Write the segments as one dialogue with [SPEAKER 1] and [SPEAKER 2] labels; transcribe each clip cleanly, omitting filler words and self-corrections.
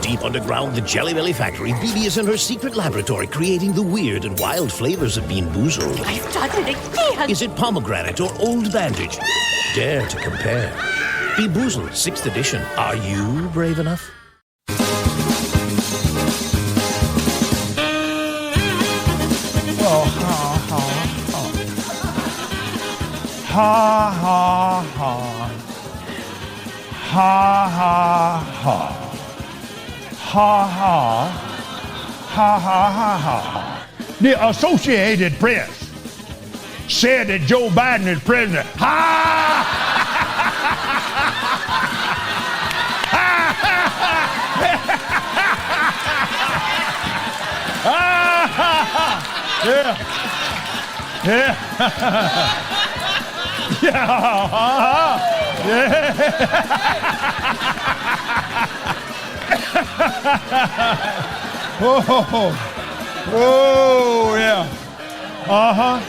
[SPEAKER 1] Deep underground, the Jelly Belly factory, BB is in her secret laboratory creating the weird and wild flavors of Bean Boozled.
[SPEAKER 2] I've done it again!
[SPEAKER 1] Is it pomegranate or old bandage? Dare to compare. Bean Boozled, 6th edition. Are you brave enough?
[SPEAKER 3] Oh, ha, ha, ha. Ha, ha, ha. Ha, ha, ha. Ha, ha. Ha, ha, ha, ha. The Associated Press said that Joe Biden is president. Ha! Yeah. Yeah. Yeah. Oh, yeah. Uh-huh.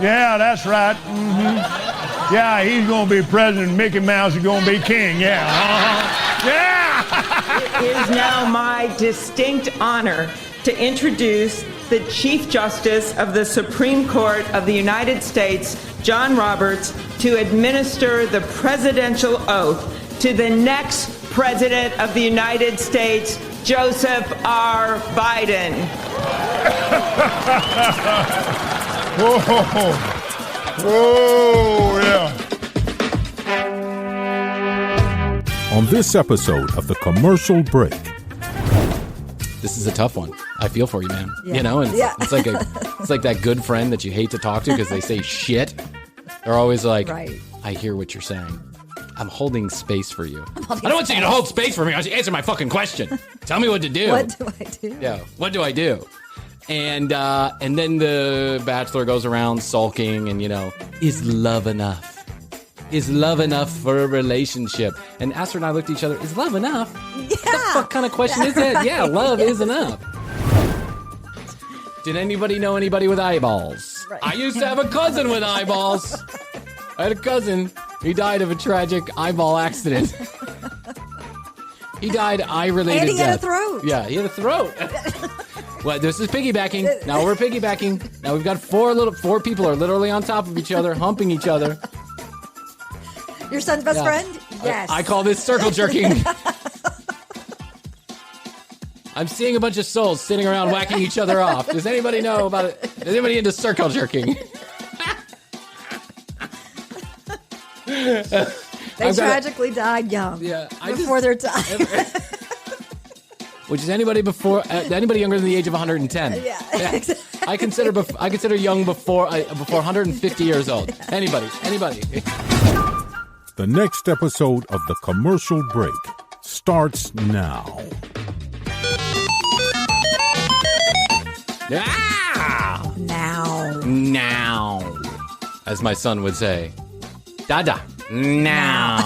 [SPEAKER 3] Yeah, that's right. Mm-hmm. Yeah, he's going to be president. Mickey Mouse is going to be king. Yeah. Uh-huh. Yeah.
[SPEAKER 4] It is now my distinct honor to introduce the Chief Justice of the Supreme Court of the United States, John Roberts, to administer the presidential oath to the next President of the United States, Joseph R. Biden.
[SPEAKER 3] Whoa. Whoa, yeah.
[SPEAKER 5] On this episode of The Commercial Break.
[SPEAKER 6] This is a tough one. I feel for you, man.
[SPEAKER 7] Yeah.
[SPEAKER 6] You know, and
[SPEAKER 7] Yeah.
[SPEAKER 6] it's like that good friend that you hate to talk to because they say shit. They're always like,
[SPEAKER 7] Right.
[SPEAKER 6] I hear what you're saying. I'm holding space for you. I don't want you to hold space for me. I want you to answer my fucking question. Tell me what to do.
[SPEAKER 7] What do I do?
[SPEAKER 6] Yeah, what do I do? And then the Bachelor goes around sulking and, you know, is love enough? Is love enough for a relationship? And Astrid and I looked at each other, is love enough?
[SPEAKER 7] Yeah.
[SPEAKER 6] What the fuck kind of question is that? Yeah, love is enough. Did anybody know anybody with eyeballs?
[SPEAKER 7] Right.
[SPEAKER 6] I used to have a cousin with eyeballs. I had a cousin. He died of a tragic eyeball accident. He died eye-related
[SPEAKER 7] And he had a
[SPEAKER 6] death.
[SPEAKER 7] throat.
[SPEAKER 6] Yeah, he had a throat. Well, this is piggybacking. Now we're piggybacking. Now we've got four people are literally on top of each other, humping each other.
[SPEAKER 7] Your son's best
[SPEAKER 6] Yeah.
[SPEAKER 7] friend? Yes.
[SPEAKER 6] I call this circle jerking. I'm seeing a bunch of souls sitting around whacking each other off. Does anybody know about it? Is anybody into circle jerking?
[SPEAKER 7] They tragically died young.
[SPEAKER 6] Yeah,
[SPEAKER 7] before their time.
[SPEAKER 6] Which is anybody younger than the age of 110?
[SPEAKER 7] Yeah.
[SPEAKER 6] I consider young before 150 years old. Anybody.
[SPEAKER 5] The next episode of The Commercial Break starts now.
[SPEAKER 6] Ah! Now. As my son would say. Dada. Now.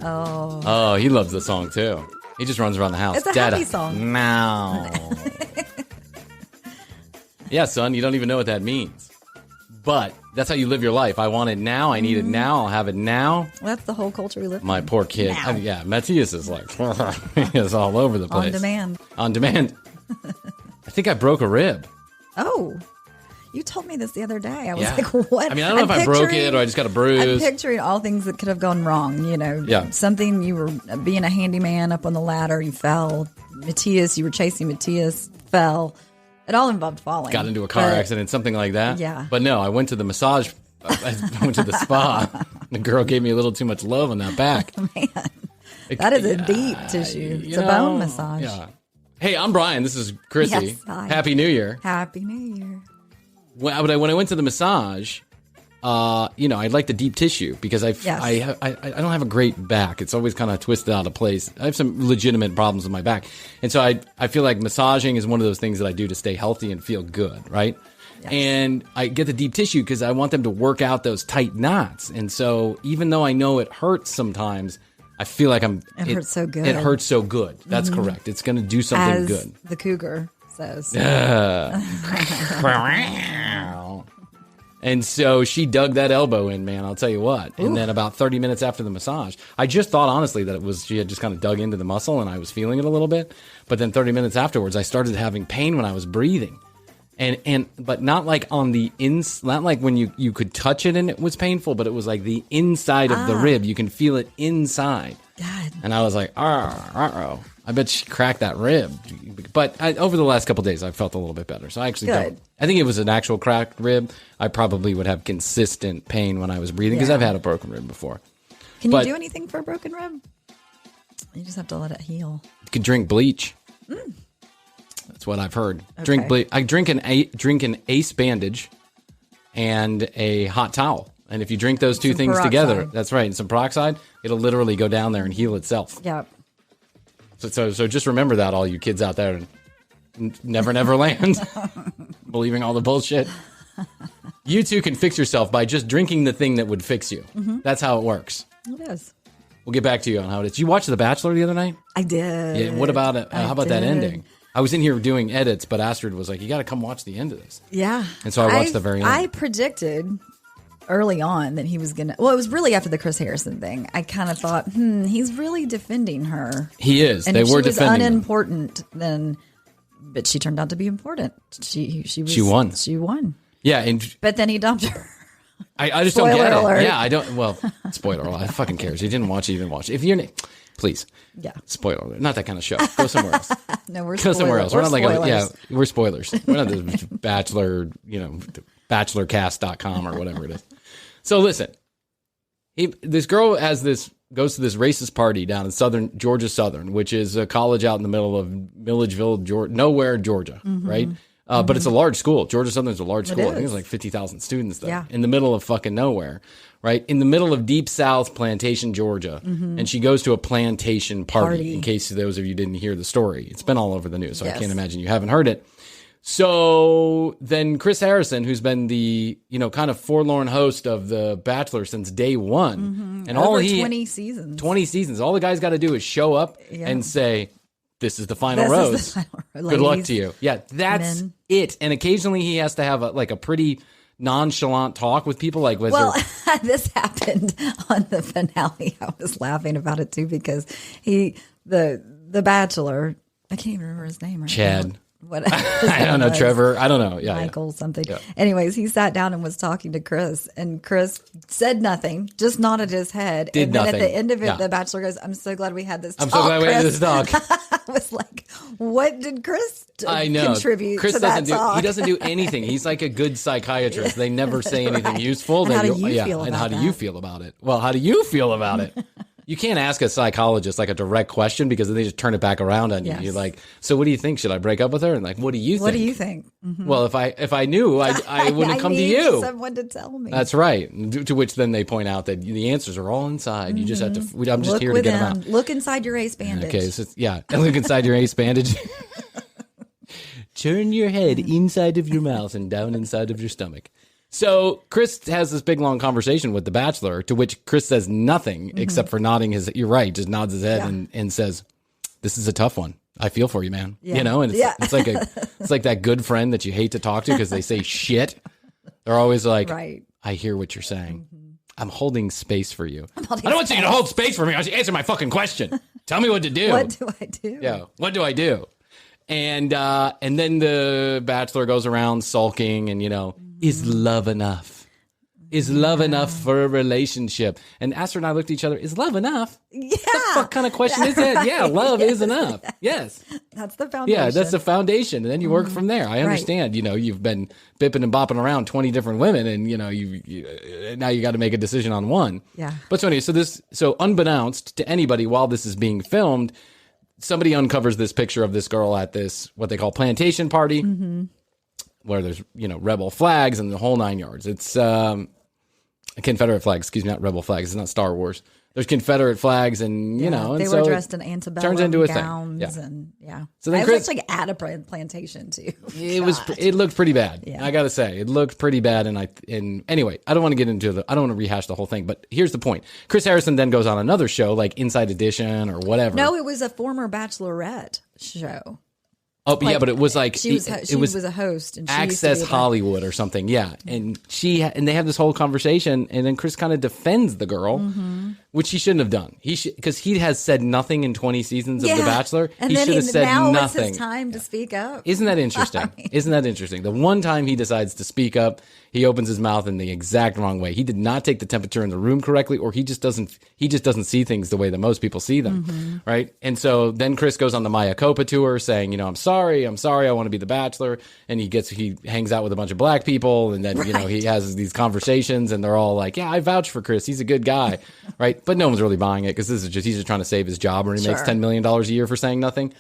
[SPEAKER 6] Oh, he loves the song too. He just runs around the house.
[SPEAKER 7] It's a
[SPEAKER 6] Dada.
[SPEAKER 7] happy song.
[SPEAKER 6] Now. Yeah, son, you don't even know what that means. But that's how you live your life. I want it now. I need it now. I'll have it now.
[SPEAKER 7] That's the whole culture we live in.
[SPEAKER 6] My poor kid.
[SPEAKER 7] Now.
[SPEAKER 6] Yeah, Matthias is like, he is all over the place.
[SPEAKER 7] On demand.
[SPEAKER 6] I think I broke a rib.
[SPEAKER 7] Oh. You told me this the other day. I was
[SPEAKER 6] Yeah.
[SPEAKER 7] like, what?
[SPEAKER 6] I mean, I don't know if I broke it or I just got a bruise.
[SPEAKER 7] I'm picturing all things that could have gone wrong, you know.
[SPEAKER 6] Yeah.
[SPEAKER 7] Something, you were being a handyman up on the ladder, you fell. You were chasing Matthias, fell. It all involved falling.
[SPEAKER 6] Got into a car accident, something like that.
[SPEAKER 7] Yeah.
[SPEAKER 6] But no, I went to the massage. I went to the spa. The girl gave me a little too much love on that back.
[SPEAKER 7] Man, that is a deep tissue. It's a bone massage.
[SPEAKER 6] Yeah. Hey, I'm Bryan. This is Krissy.
[SPEAKER 7] Yes, hi.
[SPEAKER 6] Happy New Year.
[SPEAKER 7] Happy New Year.
[SPEAKER 6] When I went to the massage, I like the deep tissue because I don't have a great back. It's always kind of twisted out of place. I have some legitimate problems with my back. And so I feel like massaging is one of those things that I do to stay healthy and feel good, right? Yes. And I get the deep tissue because I want them to work out those tight knots. And so even though I know it hurts sometimes, I feel like it
[SPEAKER 7] hurts so good.
[SPEAKER 6] It hurts so good. That's correct. It's going to do something
[SPEAKER 7] As
[SPEAKER 6] good.
[SPEAKER 7] the cougar says.
[SPEAKER 6] And so she dug that elbow in, man, I'll tell you what. And then about 30 minutes after the massage, I just thought, honestly, that she had just kind of dug into the muscle and I was feeling it a little bit. But then 30 minutes afterwards, I started having pain when I was breathing. But not like on the not like when you could touch it and it was painful, but it was like the inside of the rib. You can feel it inside.
[SPEAKER 7] God.
[SPEAKER 6] And I was like, I bet she cracked that rib. But over the last couple of days, I felt a little bit better. So I actually don't. I think it was an actual cracked rib. I probably would have consistent pain when I was breathing because I've had a broken rib before.
[SPEAKER 7] Can you do anything for a broken rib? You just have to let it heal.
[SPEAKER 6] You could drink bleach. That's what I've heard.
[SPEAKER 7] Okay.
[SPEAKER 6] Drink bleach. I drink an Ace bandage and a hot towel. And if you drink those two things together, that's right, and some peroxide, it'll literally go down there and heal itself.
[SPEAKER 7] Yep.
[SPEAKER 6] So just remember that, all you kids out there in Never Land, believing all the bullshit. You too can fix yourself by just drinking the thing that would fix you. Mm-hmm. That's how it works.
[SPEAKER 7] It is.
[SPEAKER 6] We'll get back to you on how it is. Did you watch The Bachelor the other night?
[SPEAKER 7] I did.
[SPEAKER 6] Yeah. What about it? How about that ending? I was in here doing edits, but Astrid was like, "You got to come watch the end of this."
[SPEAKER 7] Yeah.
[SPEAKER 6] And so I watched the very end.
[SPEAKER 7] I predicted early on that he was going to... Well, it was really after the Chris Harrison thing. I kind of thought, he's really defending her.
[SPEAKER 6] He is.
[SPEAKER 7] And
[SPEAKER 6] they
[SPEAKER 7] if
[SPEAKER 6] were
[SPEAKER 7] she was
[SPEAKER 6] defending
[SPEAKER 7] unimportant, then... But she turned out to be important. She
[SPEAKER 6] won.
[SPEAKER 7] She won.
[SPEAKER 6] Yeah.
[SPEAKER 7] But then he dumped her.
[SPEAKER 6] I just
[SPEAKER 7] Spoiler
[SPEAKER 6] don't get
[SPEAKER 7] alert.
[SPEAKER 6] it. Yeah, I don't... Well, spoiler alert. I fucking cares. You didn't watch it, you didn't watch it. If you're... Please.
[SPEAKER 7] Yeah.
[SPEAKER 6] Spoiler alert. Not that kind of show. Go somewhere else.
[SPEAKER 7] No, we're
[SPEAKER 6] Go somewhere else. We're not like
[SPEAKER 7] spoilers.
[SPEAKER 6] we're spoilers. We're not the Bachelor, bachelorcast.com or whatever it is. So listen, this girl goes to this racist party down in Georgia Southern, which is a college out in the middle of Milledgeville, nowhere, Georgia, right? But it's a large school. Georgia Southern's a large school. I think it's like 50,000 students there in the middle of fucking nowhere, right? In the middle of deep South Plantation, Georgia. And she goes to a plantation party, in case those of you didn't hear the story. It's been all over the news, so I can't imagine you haven't heard it. So then Chris Harrison, who's been the, kind of forlorn host of The Bachelor since day one. And
[SPEAKER 7] over 20 seasons.
[SPEAKER 6] 20 seasons. All the guy's got to do is show up and say, this is the final rose. Good luck to you. Yeah, that's it. And occasionally he has to have a pretty nonchalant talk with people.
[SPEAKER 7] This happened on the finale. I was laughing about it too because the Bachelor, I can't even remember his name right
[SPEAKER 6] Chad.
[SPEAKER 7] now. What
[SPEAKER 6] I don't know, Trevor. I don't know. Yeah,
[SPEAKER 7] Michael something.
[SPEAKER 6] Yeah.
[SPEAKER 7] Anyways, he sat down and was talking to Chris, and Chris said nothing, just nodded his head.
[SPEAKER 6] Did
[SPEAKER 7] and then
[SPEAKER 6] nothing.
[SPEAKER 7] At the end of it, the Bachelor goes, "I'm so glad we had this talk."
[SPEAKER 6] I'm so glad we had this talk.
[SPEAKER 7] I was like, what did Chris contribute
[SPEAKER 6] Chris
[SPEAKER 7] to that talk?
[SPEAKER 6] He doesn't do anything. He's like a good psychiatrist. They never say anything useful.
[SPEAKER 7] And how do you feel about
[SPEAKER 6] and how do
[SPEAKER 7] that?
[SPEAKER 6] you feel about it? Well, how do you feel about it? You can't ask a psychologist like a direct question because then they just turn it back around on you.
[SPEAKER 7] Yes.
[SPEAKER 6] You're like, so what do you think? Should I break up with her? And like, what do you think?
[SPEAKER 7] What do you think? Mm-hmm.
[SPEAKER 6] Well, if I knew, I wouldn't come to
[SPEAKER 7] need
[SPEAKER 6] you.
[SPEAKER 7] Someone to tell me.
[SPEAKER 6] That's right. To which then they point out that the answers are all inside. You just have to. I'm just here to get them out.
[SPEAKER 7] Look inside your ace bandage.
[SPEAKER 6] Okay, so look inside your ace bandage. Turn your head inside of your mouth and down inside of your stomach. So Chris has this big, long conversation with the Bachelor, to which Chris says nothing except for nodding you're right, just nods his head and says, "This is a tough one. I feel for you, man."
[SPEAKER 7] Yeah.
[SPEAKER 6] And it's like that good friend that you hate to talk to because they say shit. They're always like,
[SPEAKER 7] right.
[SPEAKER 6] "I hear what you're saying. I'm holding space for you. I don't want you to hold space for me. I want you to answer my fucking question. Tell me what to do.
[SPEAKER 7] What do I do?
[SPEAKER 6] Yeah. What do I do?" And then the Bachelor goes around sulking and, is love enough? Is love enough for a relationship? And Astrid and I looked at each other. Is love enough?
[SPEAKER 7] Yeah.
[SPEAKER 6] What the fuck kind of question is that? Yeah, love is enough. Yes.
[SPEAKER 7] That's the foundation.
[SPEAKER 6] Yeah, that's the foundation. And then you work from there. I understand, you've been bipping and bopping around 20 different women and, you now you got to make a decision on one.
[SPEAKER 7] Yeah.
[SPEAKER 6] But so anyway, so unbeknownst to anybody while this is being filmed, somebody uncovers this picture of this girl at this, what they call plantation party, where there's, rebel flags and the whole 9 yards. It's Confederate flags, excuse me, not rebel flags. It's not Star Wars. There's Confederate flags and,
[SPEAKER 7] they
[SPEAKER 6] and
[SPEAKER 7] were
[SPEAKER 6] so
[SPEAKER 7] dressed in antebellum
[SPEAKER 6] turns into a
[SPEAKER 7] gowns
[SPEAKER 6] thing.
[SPEAKER 7] and
[SPEAKER 6] So then
[SPEAKER 7] I
[SPEAKER 6] Chris,
[SPEAKER 7] was at a plantation too.
[SPEAKER 6] It looked pretty bad.
[SPEAKER 7] Yeah.
[SPEAKER 6] I got to say, it looked pretty bad. And anyway, I don't want to get into I don't want to rehash the whole thing, but here's the point. Chris Harrison then goes on another show like Inside Edition or whatever.
[SPEAKER 7] No, it was a former Bachelorette show.
[SPEAKER 6] Oh, yeah, but it was like
[SPEAKER 7] she was a host, and she
[SPEAKER 6] Access
[SPEAKER 7] used to be
[SPEAKER 6] Hollywood or something. Yeah, and they have this whole conversation, and then Chris kind of defends the girl, which he shouldn't have done. Because he has said nothing in 20 seasons of The Bachelor.
[SPEAKER 7] And
[SPEAKER 6] he
[SPEAKER 7] then
[SPEAKER 6] should have said
[SPEAKER 7] now
[SPEAKER 6] nothing.
[SPEAKER 7] It's his time to speak up.
[SPEAKER 6] Isn't that interesting? Isn't that interesting? The one time he decides to speak up, he opens his mouth in the exact wrong way. He did not take the temperature in the room correctly, or he just doesn't see things the way that most people see them, right? And so then Chris goes on the Maya Copa tour saying, I'm sorry, I want to be the Bachelor, and he hangs out with a bunch of black people, and then he has these conversations, and they're all like, yeah, I vouch for Chris, he's a good guy, right? But no one's really buying it because he's just trying to save his job, or he makes $10 million a year for saying nothing.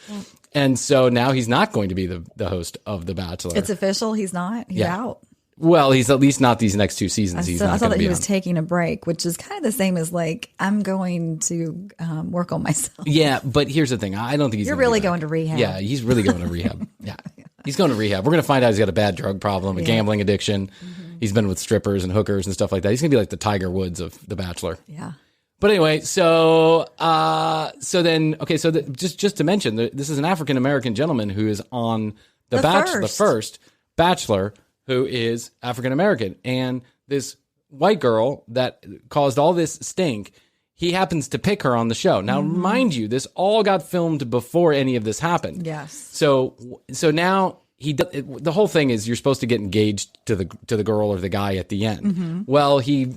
[SPEAKER 6] And so now he's not going to be the host of The Bachelor.
[SPEAKER 7] It's official. He's not. He's out.
[SPEAKER 6] Well, he's at least not these next 2 seasons.
[SPEAKER 7] I thought that he was taking a break, which is kind of the same as like, I'm going to work on myself.
[SPEAKER 6] Yeah, but here's the thing. I don't think
[SPEAKER 7] You're really going to rehab.
[SPEAKER 6] Yeah, he's really going to rehab. Yeah, he's going to rehab. We're going to find out he's got a bad drug problem, a gambling addiction. He's been with strippers and hookers and stuff like that. He's going to be like the Tiger Woods of The Bachelor.
[SPEAKER 7] Yeah.
[SPEAKER 6] But anyway, so just to mention, this is an African American gentleman who is on the first Bachelor, who is African American, and this white girl that caused all this stink, he happens to pick her on the show. Now, mind you, this all got filmed before any of this happened. Yes. So now the whole thing is you're supposed to get engaged to the girl or the guy at the end. Well, he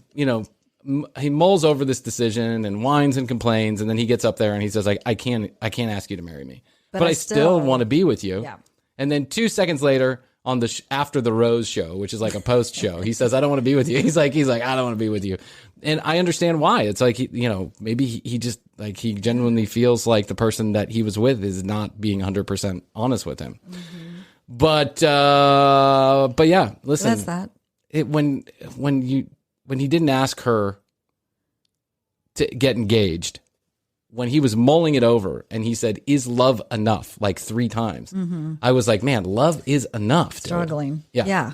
[SPEAKER 6] mulls over this decision and whines and complains, and then he gets up there and he says, like, I can't ask you to marry me, but I still want to be with you. Yeah. And then 2 seconds later, on the after the Rose show, which is like a post show, he says, I don't want to be with you. He's like, I don't want to be with you. And I understand why. It's like, maybe he just like, he genuinely feels like the person that he was with is not being 100% honest with him. But yeah, listen,
[SPEAKER 7] that's that.
[SPEAKER 6] When he didn't ask her to get engaged, when he was mulling it over and he said, is love enough? Like 3 times. I was like, man, love is enough. Dude.
[SPEAKER 7] Struggling. Yeah.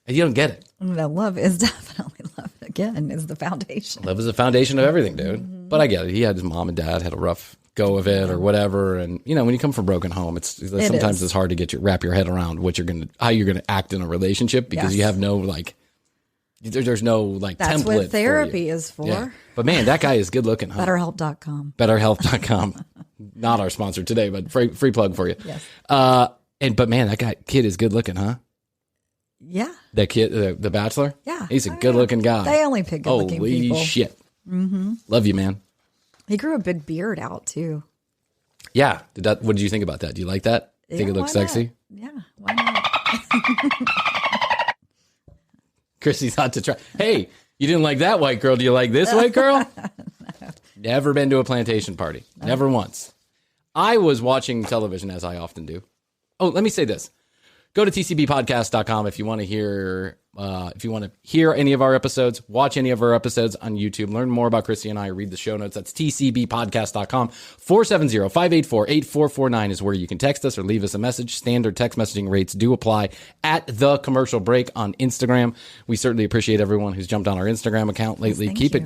[SPEAKER 6] And you don't get it.
[SPEAKER 7] No, love is definitely love. Again, is the foundation.
[SPEAKER 6] Love is the foundation of everything, dude. But I get it. He had his mom and dad had a rough go of it or whatever. And, when you come from a broken home, sometimes it's hard to wrap your head around how you're going to act in a relationship because you have no, there's no template.
[SPEAKER 7] That's what therapy is for. Yeah.
[SPEAKER 6] But man, that guy is good looking, huh?
[SPEAKER 7] BetterHelp.com.
[SPEAKER 6] BetterHelp.com. Not our sponsor today, but free plug for you.
[SPEAKER 7] Yes.
[SPEAKER 6] But man, that kid is good looking, huh?
[SPEAKER 7] Yeah.
[SPEAKER 6] That kid, the Bachelor?
[SPEAKER 7] Yeah.
[SPEAKER 6] He's a good looking guy.
[SPEAKER 7] They only pick good looking people.
[SPEAKER 6] Holy shit. Love you, man.
[SPEAKER 7] He grew a big beard out too.
[SPEAKER 6] Yeah. What did you think about that? Do you like that? Think it looks sexy?
[SPEAKER 7] Yeah. Why not?
[SPEAKER 6] Krissy's hot to try. Hey, you didn't like that white girl. Do you like this white girl? No. Never been to a plantation party. No. Never once. I was watching television, as I often do. Oh, let me say this. Go to tcbpodcast.com if you want to hear any of our episodes, watch any of our episodes on YouTube, learn more about Krissy and I, read the show notes. That's tcbpodcast.com. 470-584-8449 is where you can text us or leave us a message. Standard text messaging rates do apply at The Commercial Break on Instagram. We certainly appreciate everyone who's jumped on our Instagram account lately.
[SPEAKER 7] Yes,
[SPEAKER 6] Keep it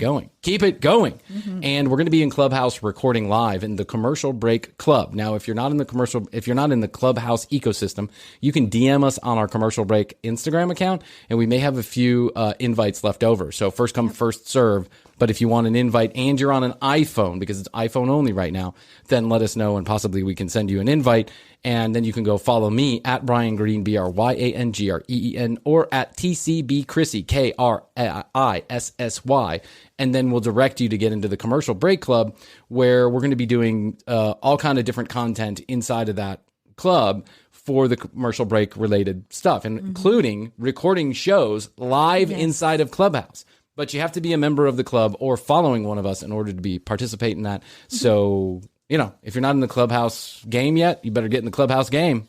[SPEAKER 6] going. And we're going to be in Clubhouse recording live in the Commercial Break Club. Now, if you're not in the Clubhouse ecosystem, you can DM us on our Commercial Break Instagram account, and we may have a few invites left over. So first come, first serve. But if you want an invite and you're on an iPhone, because it's iPhone only right now, then let us know and possibly we can send you an invite. And then you can go follow me at Bryan Green, BryanGreen, or at TCB Krissy, KRISSY. And then we'll direct you to get into the Commercial Break Club, where we're going to be doing all kind of different content inside of that club for the commercial break related stuff, and including recording shows live inside of Clubhouse. But you have to be a member of the club or following one of us in order to participate in that. So, if you're not in the Clubhouse game yet, you better get in the Clubhouse game.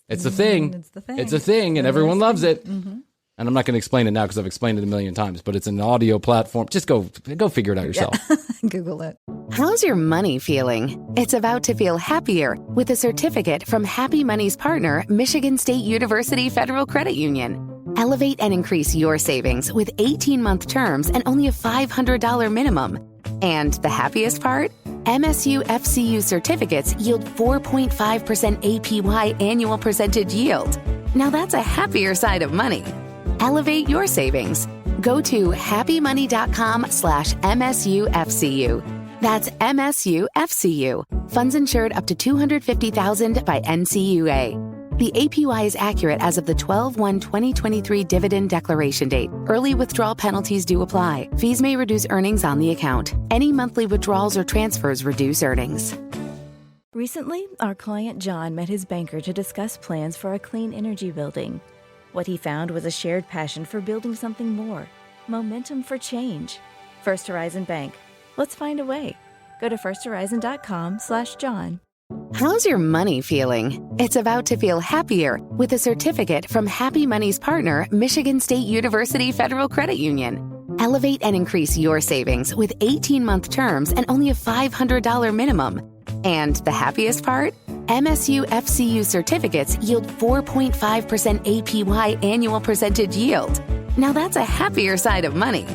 [SPEAKER 6] It's a thing. It's a thing, and everyone loves it. And I'm not going to explain it now because I've explained it a million times, but it's an audio platform. Just go figure it out yourself.
[SPEAKER 7] Google it.
[SPEAKER 2] How's your money feeling? It's about to feel happier with a certificate from Happy Money's partner, Michigan State University Federal Credit Union. Elevate and increase your savings with 18-month terms and only a $500 minimum. And the happiest part? MSU FCU certificates yield 4.5% APY annual percentage yield. Now that's a happier side of money. Elevate your savings. Go to happymoney.com/MSUFCU. That's MSUFCU. Funds insured up to $250,000 by NCUA. The APY is accurate as of the 12/1/2023 dividend declaration date. Early withdrawal penalties do apply. Fees may reduce earnings on the account. Any monthly withdrawals or transfers reduce earnings.
[SPEAKER 8] Recently, our client John met his banker to discuss plans for a clean energy building. What he found was a shared passion for building something more. Momentum for change. First Horizon Bank. Let's find a way. Go to firsthorizon.com/John.
[SPEAKER 2] How's your money feeling? It's about to feel happier with a certificate from Happy Money's partner, Michigan State University Federal Credit Union. Elevate and increase your savings with 18-month terms and only a $500 minimum. And the happiest part? MSU FCU certificates yield 4.5% APY annual percentage yield. Now that's a happier side of money.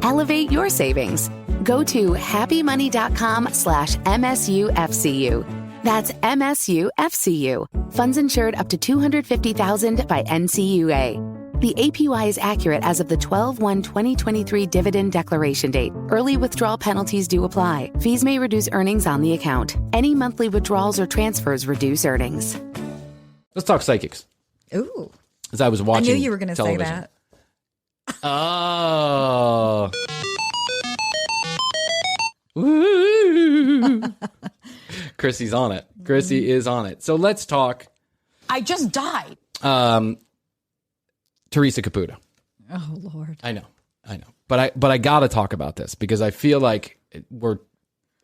[SPEAKER 2] Elevate your savings. Go to happymoney.com/MSUFCU. That's MSUFCU. Funds insured up to $250,000 by NCUA. The APY is accurate as of the 12/1/2023 dividend declaration date. Early withdrawal penalties do apply. Fees may reduce earnings on the account. Any monthly withdrawals or transfers reduce earnings.
[SPEAKER 6] Let's talk psychics.
[SPEAKER 7] Ooh.
[SPEAKER 6] As I was watching
[SPEAKER 7] I knew you were going to say that.
[SPEAKER 6] Oh. Woo. Krissy's on it. Krissy is on it. So let's talk.
[SPEAKER 9] I just died.
[SPEAKER 6] Theresa Caputo.
[SPEAKER 7] Oh, Lord.
[SPEAKER 6] I know. But I got to talk about this because I feel like we're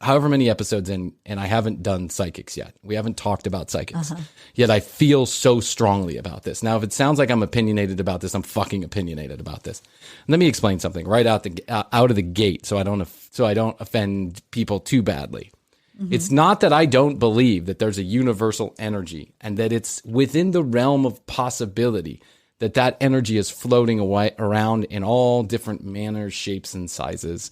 [SPEAKER 6] however many episodes in and I haven't done psychics yet. We haven't talked about psychics. Yet I feel so strongly about this. Now, if it sounds like I'm opinionated about this, I'm fucking opinionated about this. Let me explain something right out of the gate so I don't offend people too badly. It's not that I don't believe that there's a universal energy and that it's within the realm of possibility that energy is floating around in all different manners, shapes, and sizes,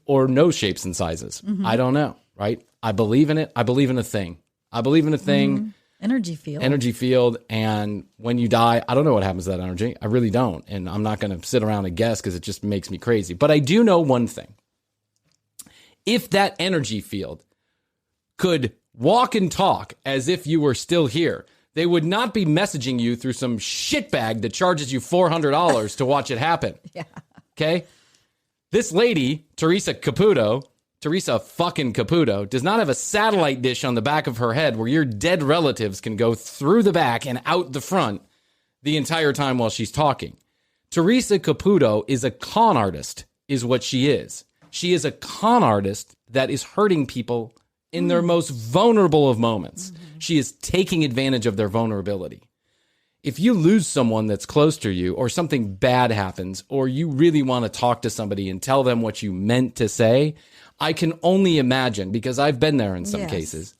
[SPEAKER 6] or no shapes and sizes. I don't know, right? I believe in it. I believe in a thing. Energy field. And when you die, I don't know what happens to that energy. I really don't. And I'm not going to sit around and guess because it just makes me crazy. But I do know one thing. If that energy field could walk and talk as if you were still here, they would not be messaging you through some shitbag that charges you $400 to watch it happen.
[SPEAKER 7] Yeah.
[SPEAKER 6] Okay? This lady, Theresa fucking Caputo, does not have a satellite dish on the back of her head where your dead relatives can go through the back and out the front the entire time while she's talking. Theresa Caputo is a con artist, is what she is. She is a con artist that is hurting people in their most vulnerable of moments. She is taking advantage of their vulnerability. If you lose someone that's close to you or something bad happens or you really want to talk to somebody and tell them what you meant to say, I can only imagine, because I've been there in some cases,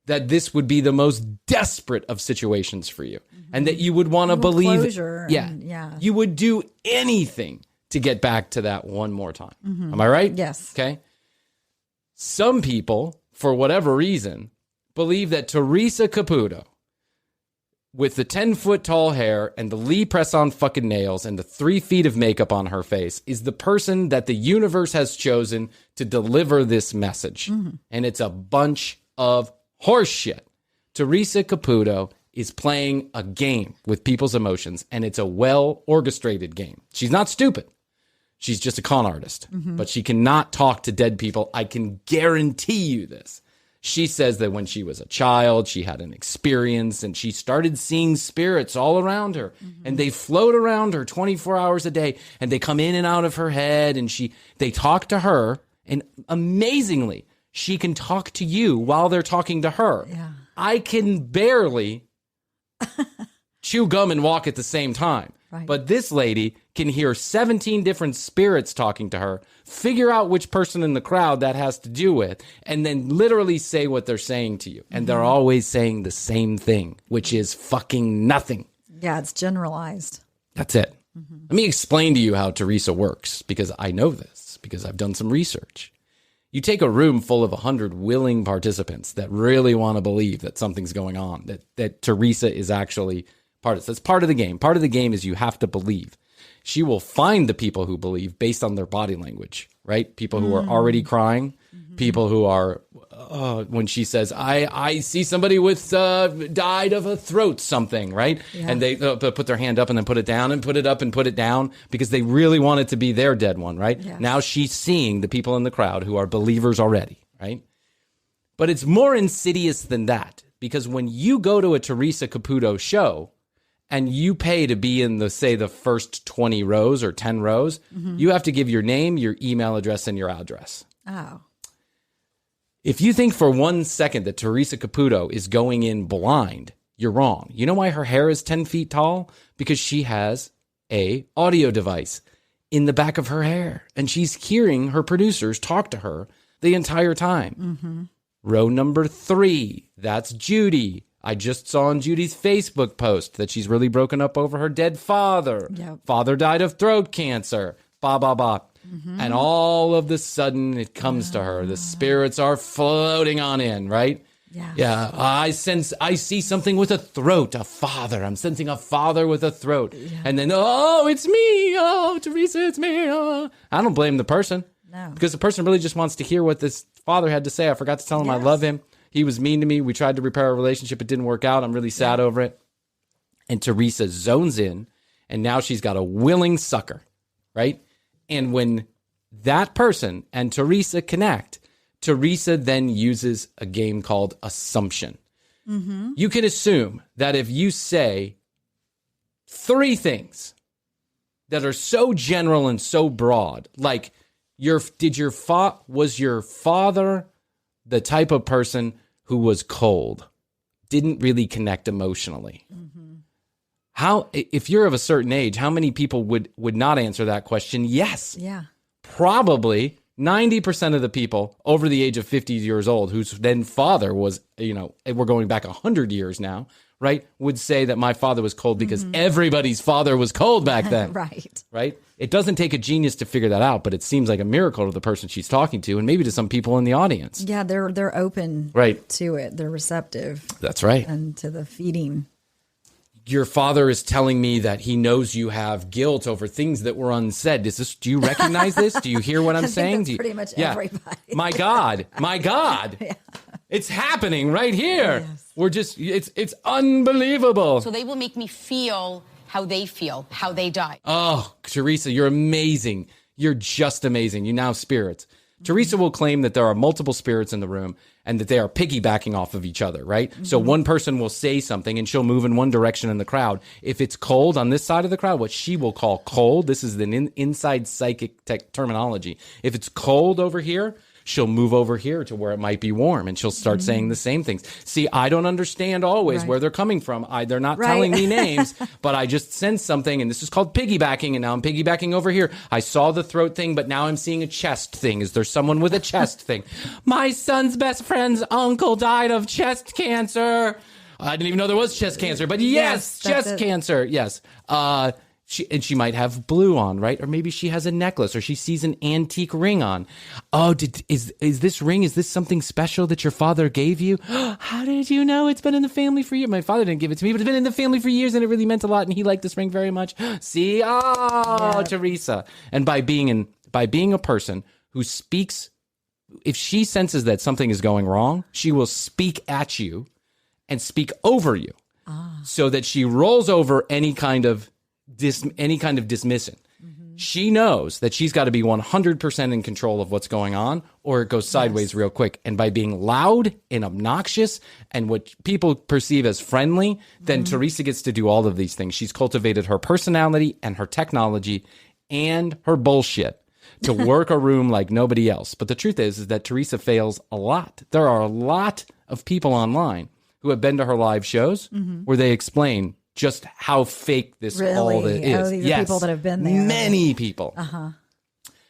[SPEAKER 6] that this would be the most desperate of situations for you and that you would want to believe you would do anything to get back to that one more time. Am I right?
[SPEAKER 7] Yes.
[SPEAKER 6] Okay. Some people, for whatever reason, believe that Theresa Caputo, with the 10-foot tall hair and the Lee press-on fucking nails and the 3 feet of makeup on her face, is the person that the universe has chosen to deliver this message. And it's a bunch of horseshit. Theresa Caputo is playing a game with people's emotions, and it's a well-orchestrated game. She's not stupid. She's just a con artist. But she cannot talk to dead people. I can guarantee you this. She says that when she was a child, she had an experience and she started seeing spirits all around her. And they float around her 24 hours a day and they come in and out of her head and they talk to her. And amazingly, she can talk to you while they're talking to her.
[SPEAKER 7] Yeah.
[SPEAKER 6] I can barely chew gum and walk at the same time.
[SPEAKER 7] Right.
[SPEAKER 6] But this lady can hear 17 different spirits talking to her, figure out which person in the crowd that has to do with, and then literally say what they're saying to you. And they're always saying the same thing, which is fucking nothing.
[SPEAKER 7] Yeah, it's generalized.
[SPEAKER 6] That's it. Let me explain to you how Theresa works, because I know this, because I've done some research. You take a room full of 100 willing participants that really want to believe that something's going on, that Theresa is actually part of this. That's part of the game. Part of the game is you have to believe. She will find the people who believe based on their body language, right? People who are already crying, people who are, when she says, I see somebody with died of a throat something, right? Yeah. And they put their hand up and then put it down and put it up and put it down because they really want it to be their dead one, right? Yes. Now she's seeing the people in the crowd who are believers already, right? But it's more insidious than that because when you go to a Theresa Caputo show, and you pay to be in the first 20 rows or 10 rows, you have to give your name, your email address, and your address.
[SPEAKER 7] Oh.
[SPEAKER 6] If you think for 1 second that Theresa Caputo is going in blind, you're wrong. You know why her hair is 10 feet tall? Because she has a audio device in the back of her hair, and she's hearing her producers talk to her the entire time. Row number 3, that's Judy. I just saw on Judy's Facebook post that she's really broken up over her dead father. Yep. Father died of throat cancer. Ba, ba, ba. And all of a sudden it comes to her. The spirits are floating on in, right? Yeah. I see something with a throat, a father. I'm sensing a father with a throat. Yeah. And then, oh, it's me. Oh, Theresa, it's me. Oh. I don't blame the person. No. Because the person really just wants to hear what this father had to say. I forgot to tell him I love him. He was mean to me. We tried to repair our relationship. It didn't work out. I'm really sad over it. And Theresa zones in, and now she's got a willing sucker, right? And when that person and Theresa connect, Theresa then uses a game called assumption. You can assume that if you say 3 things that are so general and so broad, like was your father the type of person who was cold, didn't really connect emotionally. How, if you're of a certain age, how many people would not answer that question? Yes. Yeah. Probably 90% of the people over the age of 50 years old, whose then father was, we're going back 100 years now, right, would say that my father was cold because everybody's father was cold back then. Right? It doesn't take a genius to figure that out, but it seems like a miracle to the person she's talking to and maybe to some people in the audience.
[SPEAKER 7] Yeah, they're open to it. They're receptive.
[SPEAKER 6] That's right.
[SPEAKER 7] And to the feeding.
[SPEAKER 6] Your father is telling me that he knows you have guilt over things that were unsaid. Do you recognize this? Do you hear what I'm saying?
[SPEAKER 7] That's pretty much everybody.
[SPEAKER 6] My God. Yeah. It's happening right here. Yes. We're just, it's unbelievable.
[SPEAKER 9] So they will make me feel how they feel, how they die.
[SPEAKER 6] Oh, Theresa, you're amazing. You're just amazing. You now have spirits. Theresa will claim that there are multiple spirits in the room and that they are piggybacking off of each other, right? So one person will say something and she'll move in one direction in the crowd. If it's cold on this side of the crowd, what she will call cold, this is the inside psychic terminology. If it's cold over here, she'll move over here to where it might be warm and she'll start saying the same things. See, I don't understand always where they're coming from. They're not telling me names, but I just sense something, and this is called piggybacking, and now I'm piggybacking over here. I saw the throat thing, but now I'm seeing a chest thing. Is there someone with a chest thing? My son's best friend's uncle died of chest cancer. I didn't even know there was chest cancer, but yes chest cancer. Yes. She might have blue on, right? Or maybe she has a necklace, or she sees an antique ring on. Oh, is this ring? Is this something special that your father gave you? How did you know? It's been in the family for years. My father didn't give it to me, but it's been in the family for years, and it really meant a lot. And he liked this ring very much. See, Theresa. And by being a person who speaks, if she senses that something is going wrong, she will speak at you and speak over you, so that she rolls over any kind of dismissing. She knows that she's got to be 100% in control of what's going on, or it goes sideways real quick. And by being loud and obnoxious and what people perceive as friendly, then Theresa gets to do all of these things. She's cultivated her personality and her technology and her bullshit to work a room like nobody else. But the truth is that Theresa fails a lot. There are a lot of people online who have been to her live shows where they explain just how fake this all is.
[SPEAKER 7] These are people that have been there.
[SPEAKER 6] Many people.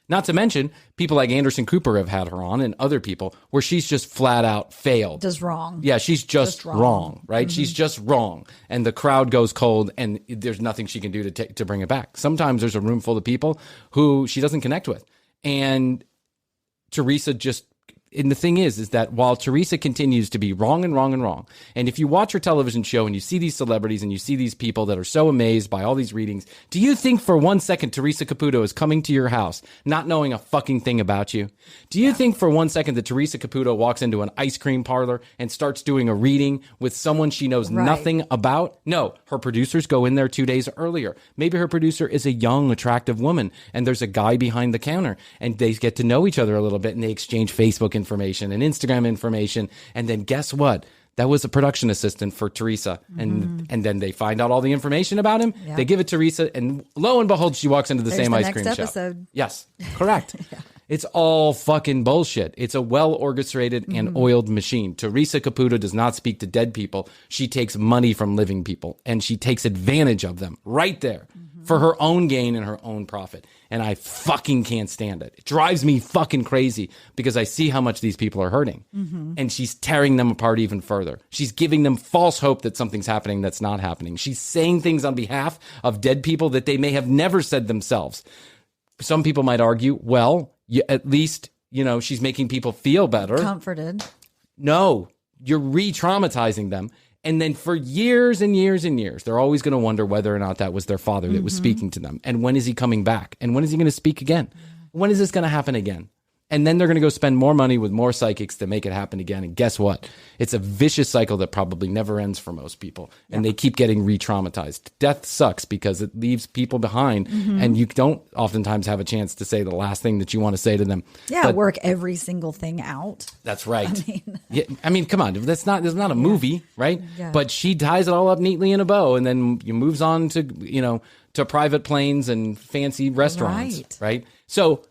[SPEAKER 6] Not to mention, people like Anderson Cooper have had her on, and other people, where she's just flat out failed.
[SPEAKER 7] Just wrong.
[SPEAKER 6] Yeah, she's just wrong, right? She's just wrong. And the crowd goes cold, and there's nothing she can do to bring it back. Sometimes there's a room full of people who she doesn't connect with. And Theresa just And the thing is that while Theresa continues to be wrong and wrong and wrong, and if you watch her television show and you see these celebrities and you see these people that are so amazed by all these readings, do you think for 1 second Theresa Caputo is coming to your house not knowing a fucking thing about you? Do you think for 1 second that Theresa Caputo walks into an ice cream parlor and starts doing a reading with someone she knows nothing about? No, her producers go in there 2 days earlier. Maybe her producer is a young, attractive woman and there's a guy behind the counter and they get to know each other a little bit and they exchange Facebook information and Instagram information. And then guess what? That was a production assistant for Theresa. And then they find out all the information about him. They give it to Theresa and lo and behold, she walks into the same ice cream shop. Yes, correct. It's all fucking bullshit. It's a well-orchestrated and oiled machine. Theresa Caputo does not speak to dead people. She takes money from living people and she takes advantage of them right there for her own gain and her own profit. And I fucking can't stand it. It drives me fucking crazy because I see how much these people are hurting. And she's tearing them apart even further. She's giving them false hope that something's happening that's not happening. She's saying things on behalf of dead people that they may have never said themselves. Some people might argue, well, at least, she's making people feel better.
[SPEAKER 7] Comforted.
[SPEAKER 6] No, you're re-traumatizing them. And then for years and years and years, they're always going to wonder whether or not that was their father that was speaking to them. And when is he coming back? And when is he going to speak again? When is this going to happen again? And then they're going to go spend more money with more psychics to make it happen again. And guess what? It's a vicious cycle that probably never ends for most people. And they keep getting re-traumatized. Death sucks because it leaves people behind. And you don't oftentimes have a chance to say the last thing that you want to say to them.
[SPEAKER 7] Yeah, work every single thing out.
[SPEAKER 6] That's right. I mean, come on. That's not a movie, right? Yeah. But she ties it all up neatly in a bow and then moves on to, to private planes and fancy restaurants, right? So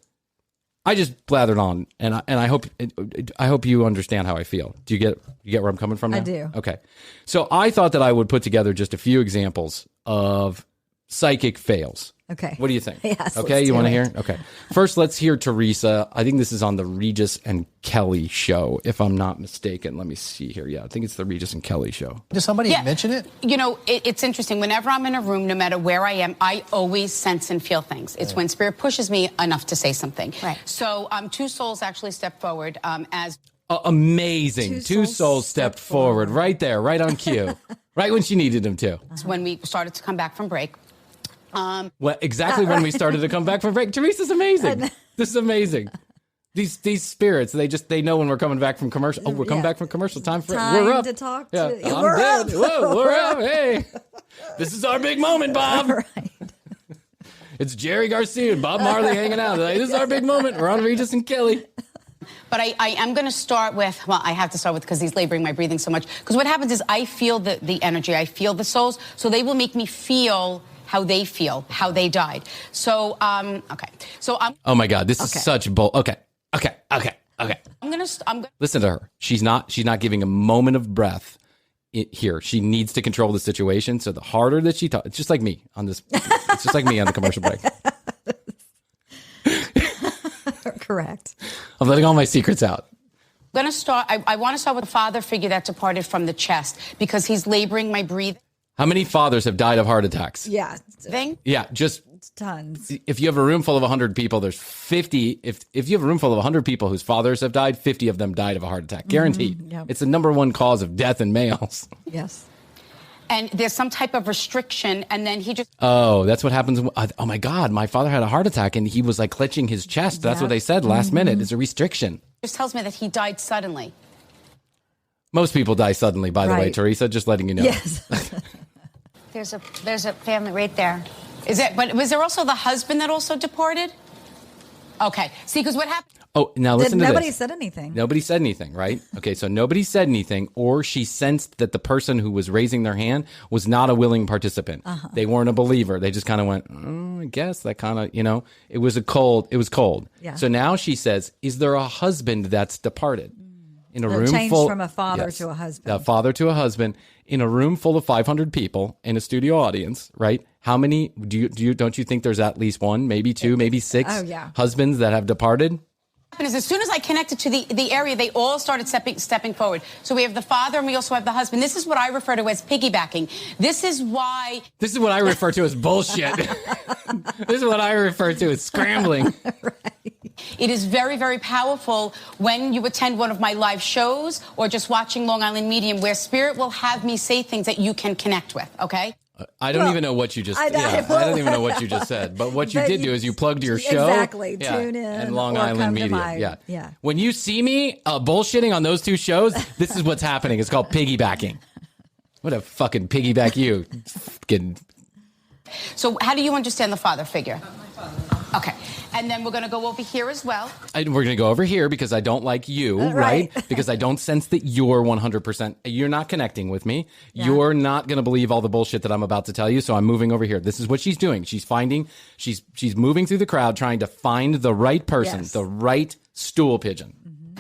[SPEAKER 6] I just blathered on, and I hope you understand how I feel. Do you get where I'm coming from now?
[SPEAKER 7] I do.
[SPEAKER 6] Okay. So I thought that I would put together just a few examples of psychic fails.
[SPEAKER 7] Okay.
[SPEAKER 6] What do you think?
[SPEAKER 7] Yes.
[SPEAKER 6] Okay, you want to hear? Okay. First, let's hear Theresa. I think this is on the Regis and Kelly show, if I'm not mistaken. Let me see here. Yeah, I think it's the Regis and Kelly show.
[SPEAKER 10] Does somebody mention it?
[SPEAKER 9] It's interesting. Whenever I'm in a room, no matter where I am, I always sense and feel things. It's when spirit pushes me enough to say something. Right. So two souls actually stepped forward as...
[SPEAKER 6] amazing. Two souls stepped forward right there, right on cue. Right when she needed them to.
[SPEAKER 9] When we started to come back from break.
[SPEAKER 6] Exactly when we started to come back from break. Teresa's amazing. This is amazing. These spirits, they know when we're coming back from commercial. Oh, we're coming back from commercial. Time we're up.
[SPEAKER 7] To talk
[SPEAKER 6] to.
[SPEAKER 7] We're up.
[SPEAKER 6] Whoa, we're up. Hey, this is our big moment, Bob.
[SPEAKER 7] Right.
[SPEAKER 6] It's Jerry Garcia and Bob Marley hanging out. This is our big moment. We're on Regis and Kelly.
[SPEAKER 9] But I am going to start with, I have to start with because he's laboring my breathing so much. Because what happens is I feel the energy. I feel the souls. So they will make me feel how they feel, how they died. So, okay. So I'm...
[SPEAKER 6] Oh, my God. This is such bull... Okay.
[SPEAKER 9] I'm going to...
[SPEAKER 6] Listen to her. She's not giving a moment of breath here. She needs to control the situation. So the harder that she talks... It's just like me on this... It's just like me on the commercial break.
[SPEAKER 7] Correct.
[SPEAKER 6] I'm letting all my secrets out.
[SPEAKER 9] I'm going to start... I want to start with the father figure that departed from the chest because he's laboring my breathing.
[SPEAKER 6] How many fathers have died of heart attacks?
[SPEAKER 7] Yeah.
[SPEAKER 6] Yeah, just
[SPEAKER 7] tons.
[SPEAKER 6] If you have a room full of 100 people, there's 50. If you have a room full of 100 people whose fathers have died, 50 of them died of a heart attack. Guaranteed. Yep. It's the number one cause of death in males.
[SPEAKER 7] Yes.
[SPEAKER 9] And there's some type of restriction, and then he just...
[SPEAKER 6] Oh, that's what happens. Oh, my God. My father had a heart attack, and he was like clutching his chest. That's what they said last minute. It's a restriction.
[SPEAKER 9] Just tells me that he died suddenly.
[SPEAKER 6] Most people die suddenly, by the way, Theresa. Just letting you know.
[SPEAKER 7] Yes.
[SPEAKER 11] There's a family right there.
[SPEAKER 9] Is it? But was there also the husband that also departed? Okay. See, because what happened?
[SPEAKER 6] Oh, now listen to this.
[SPEAKER 7] Nobody said anything.
[SPEAKER 6] Nobody said anything, right? Okay, so nobody said anything, or she sensed that the person who was raising their hand was not a willing participant. They weren't a believer. They just kind of went, I guess that kind of, it was cold. Yeah. So now she says, is there a husband that's departed? In a room
[SPEAKER 7] changed
[SPEAKER 6] full
[SPEAKER 7] from a father to a husband.
[SPEAKER 6] A father to a husband in a room full of 500 people in a studio audience, right? How many don't you think there's at least one, maybe two, maybe six husbands that have departed?
[SPEAKER 9] As soon as I connected to the area, they all started stepping forward. So we have the father and we also have the husband. This is what I refer to as piggybacking. This is what I
[SPEAKER 6] refer to as bullshit. This is what I refer to as scrambling.
[SPEAKER 9] Right. It is very, very powerful when you attend one of my live shows or just watching Long Island Medium, where Spirit will have me say things that you can connect with, okay?
[SPEAKER 6] I don't even know what you just I don't even know what you just said. But what you did do is you plugged your show.
[SPEAKER 7] Exactly. Tune in.
[SPEAKER 6] And Long Island Media. Yeah. When you see me bullshitting on those two shows, this is what's happening. It's called piggybacking. What a fucking piggyback you.
[SPEAKER 9] So how do you understand the father figure? Okay. And then we're going to go over here as well.
[SPEAKER 6] We're going to go over here because I don't like you, right? Because I don't sense that you're 100%. You're not connecting with me. Yeah. You're not going to believe all the bullshit that I'm about to tell you. So I'm moving over here. This is what she's doing. She's moving through the crowd, trying to find the right person, the right stool pigeon.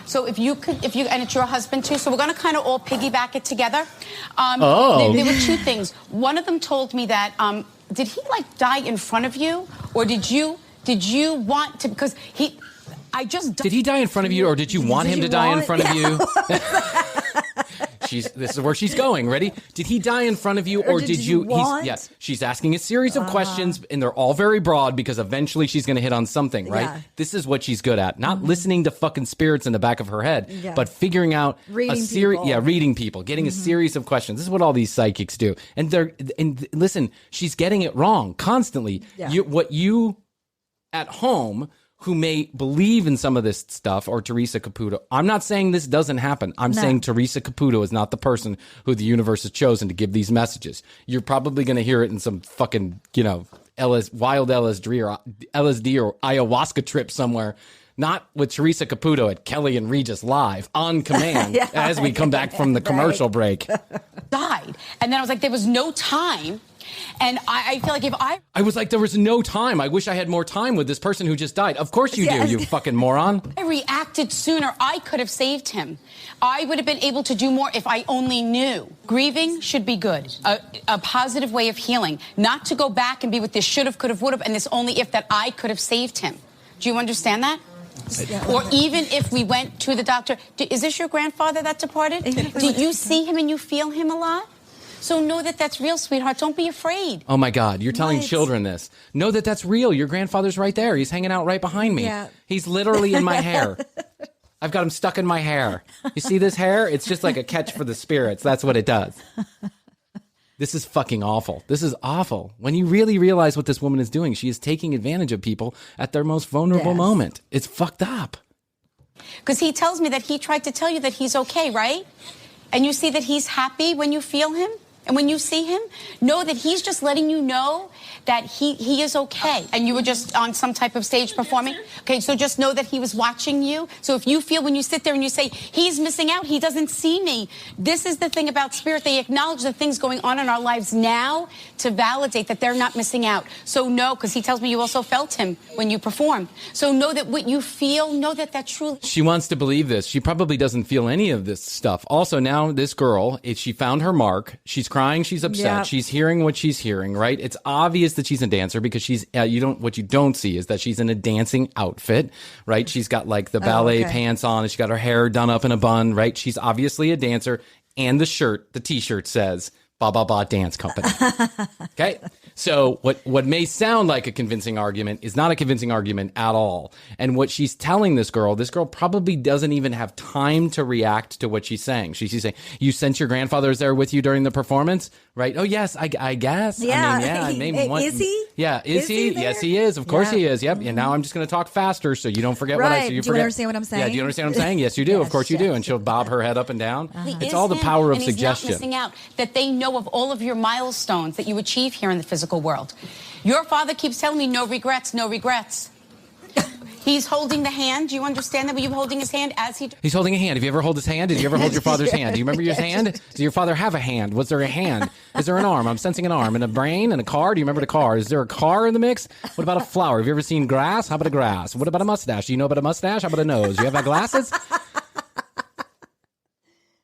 [SPEAKER 9] So and it's your husband too. So we're going to kind of all piggyback it together. There were two things. One of them told me that, did he like die in front of you, or did you want to? Because did he die in front of you, or did you want him to die in front of you? This is where she's going. Ready? Did he die in front of you, or did you? Yes. She's asking a series of questions, and they're all very broad because eventually she's going to hit on something, right? Yeah. This is what she's good at. Not listening to fucking spirits in the back of her head, but figuring out reading people, getting a series of questions. This is what all these psychics do. And listen, she's getting it wrong constantly. Yeah. What you at home who may believe in some of this stuff, or Theresa Caputo. I'm not saying this doesn't happen. I'm saying Theresa Caputo is not the person who the universe has chosen to give these messages. You're probably going to hear it in some fucking, wild LSD or ayahuasca trip somewhere. Not with Theresa Caputo at Kelly and Regis Live on command as we come back from the commercial break. Died. And then I was like, there was no time. And I feel like
[SPEAKER 6] I was like, there was no time. I wish I had more time with this person who just died. Of course you do, you fucking moron.
[SPEAKER 9] I reacted sooner. I could have saved him. I would have been able to do more if I only knew. Grieving should be good. A positive way of healing. Not to go back and be with this should have, could have, would have, and this only if that I could have saved him. Do you understand that? Or even if we went to the doctor. Is this your grandfather that departed? Do you see him and you feel him a lot? So know that that's real, sweetheart. Don't be afraid.
[SPEAKER 6] Oh, my God. You're telling children this. Know that that's real. Your grandfather's right there. He's hanging out right behind me. Yeah. He's literally in my hair. I've got him stuck in my hair. You see this hair? It's just like a catch for the spirits. That's what it does. This is fucking awful. This is awful. When you really realize what this woman is doing, she is taking advantage of people at their most vulnerable moment. It's fucked up.
[SPEAKER 9] Because he tells me that he tried to tell you that he's okay, right? And you see that he's happy when you feel him? And when you see him, know that he's just letting you know that he is okay. And you were just on some type of stage performing. Okay, so just know that he was watching you. So if you feel when you sit there and you say, he's missing out, he doesn't see me. This is the thing about spirit. They acknowledge the things going on in our lives now to validate that they're not missing out. So know, because he tells me you also felt him when you performed. So know that what you feel, know that that's true.
[SPEAKER 6] She wants to believe this. She probably doesn't feel any of this stuff. Also, now this girl, she found her mark. She's crying. She's upset. Yep. She's hearing what she's hearing, right? It's obvious that she's a dancer because she's, what you don't see is that she's in a dancing outfit, right? She's got like the ballet pants on and she got her hair done up in a bun, right? She's obviously a dancer, and the t-shirt says, Ba Ba Ba Dance Company. Okay. So what may sound like a convincing argument is not a convincing argument at all. And what she's telling this girl probably doesn't even have time to react to what she's saying. She's saying, you sense your grandfather is there with you during the performance, right? Oh, yes, I guess.
[SPEAKER 7] Yeah. Is he?
[SPEAKER 6] Yeah. Is he? Yes, he is. Of course he is. Yep. And now I'm just going to talk faster so you don't forget what I say.
[SPEAKER 7] Do you understand what I'm saying?
[SPEAKER 6] Yeah. Do you understand what I'm saying? Yes, you do. Yes, of course you do. And she'll bob her head up and down. It's all the power of suggestion.
[SPEAKER 9] He's not missing out. That they know of all of your milestones that you achieve here in the physical world. Your father keeps telling me no regrets, no regrets. He's holding the hand. Do you understand that? Were you holding his hand as he...
[SPEAKER 6] He's holding a hand. Have you ever held his hand? Did you ever hold your father's hand? Do you remember your hand? Did your father have a hand? Was there a hand? Is there an arm? I'm sensing an arm. And a brain and a car? Do you remember the car? Is there a car in the mix? What about a flower? Have you ever seen grass? How about a grass? What about a mustache? Do you know about a mustache? How about a nose? Do you have glasses?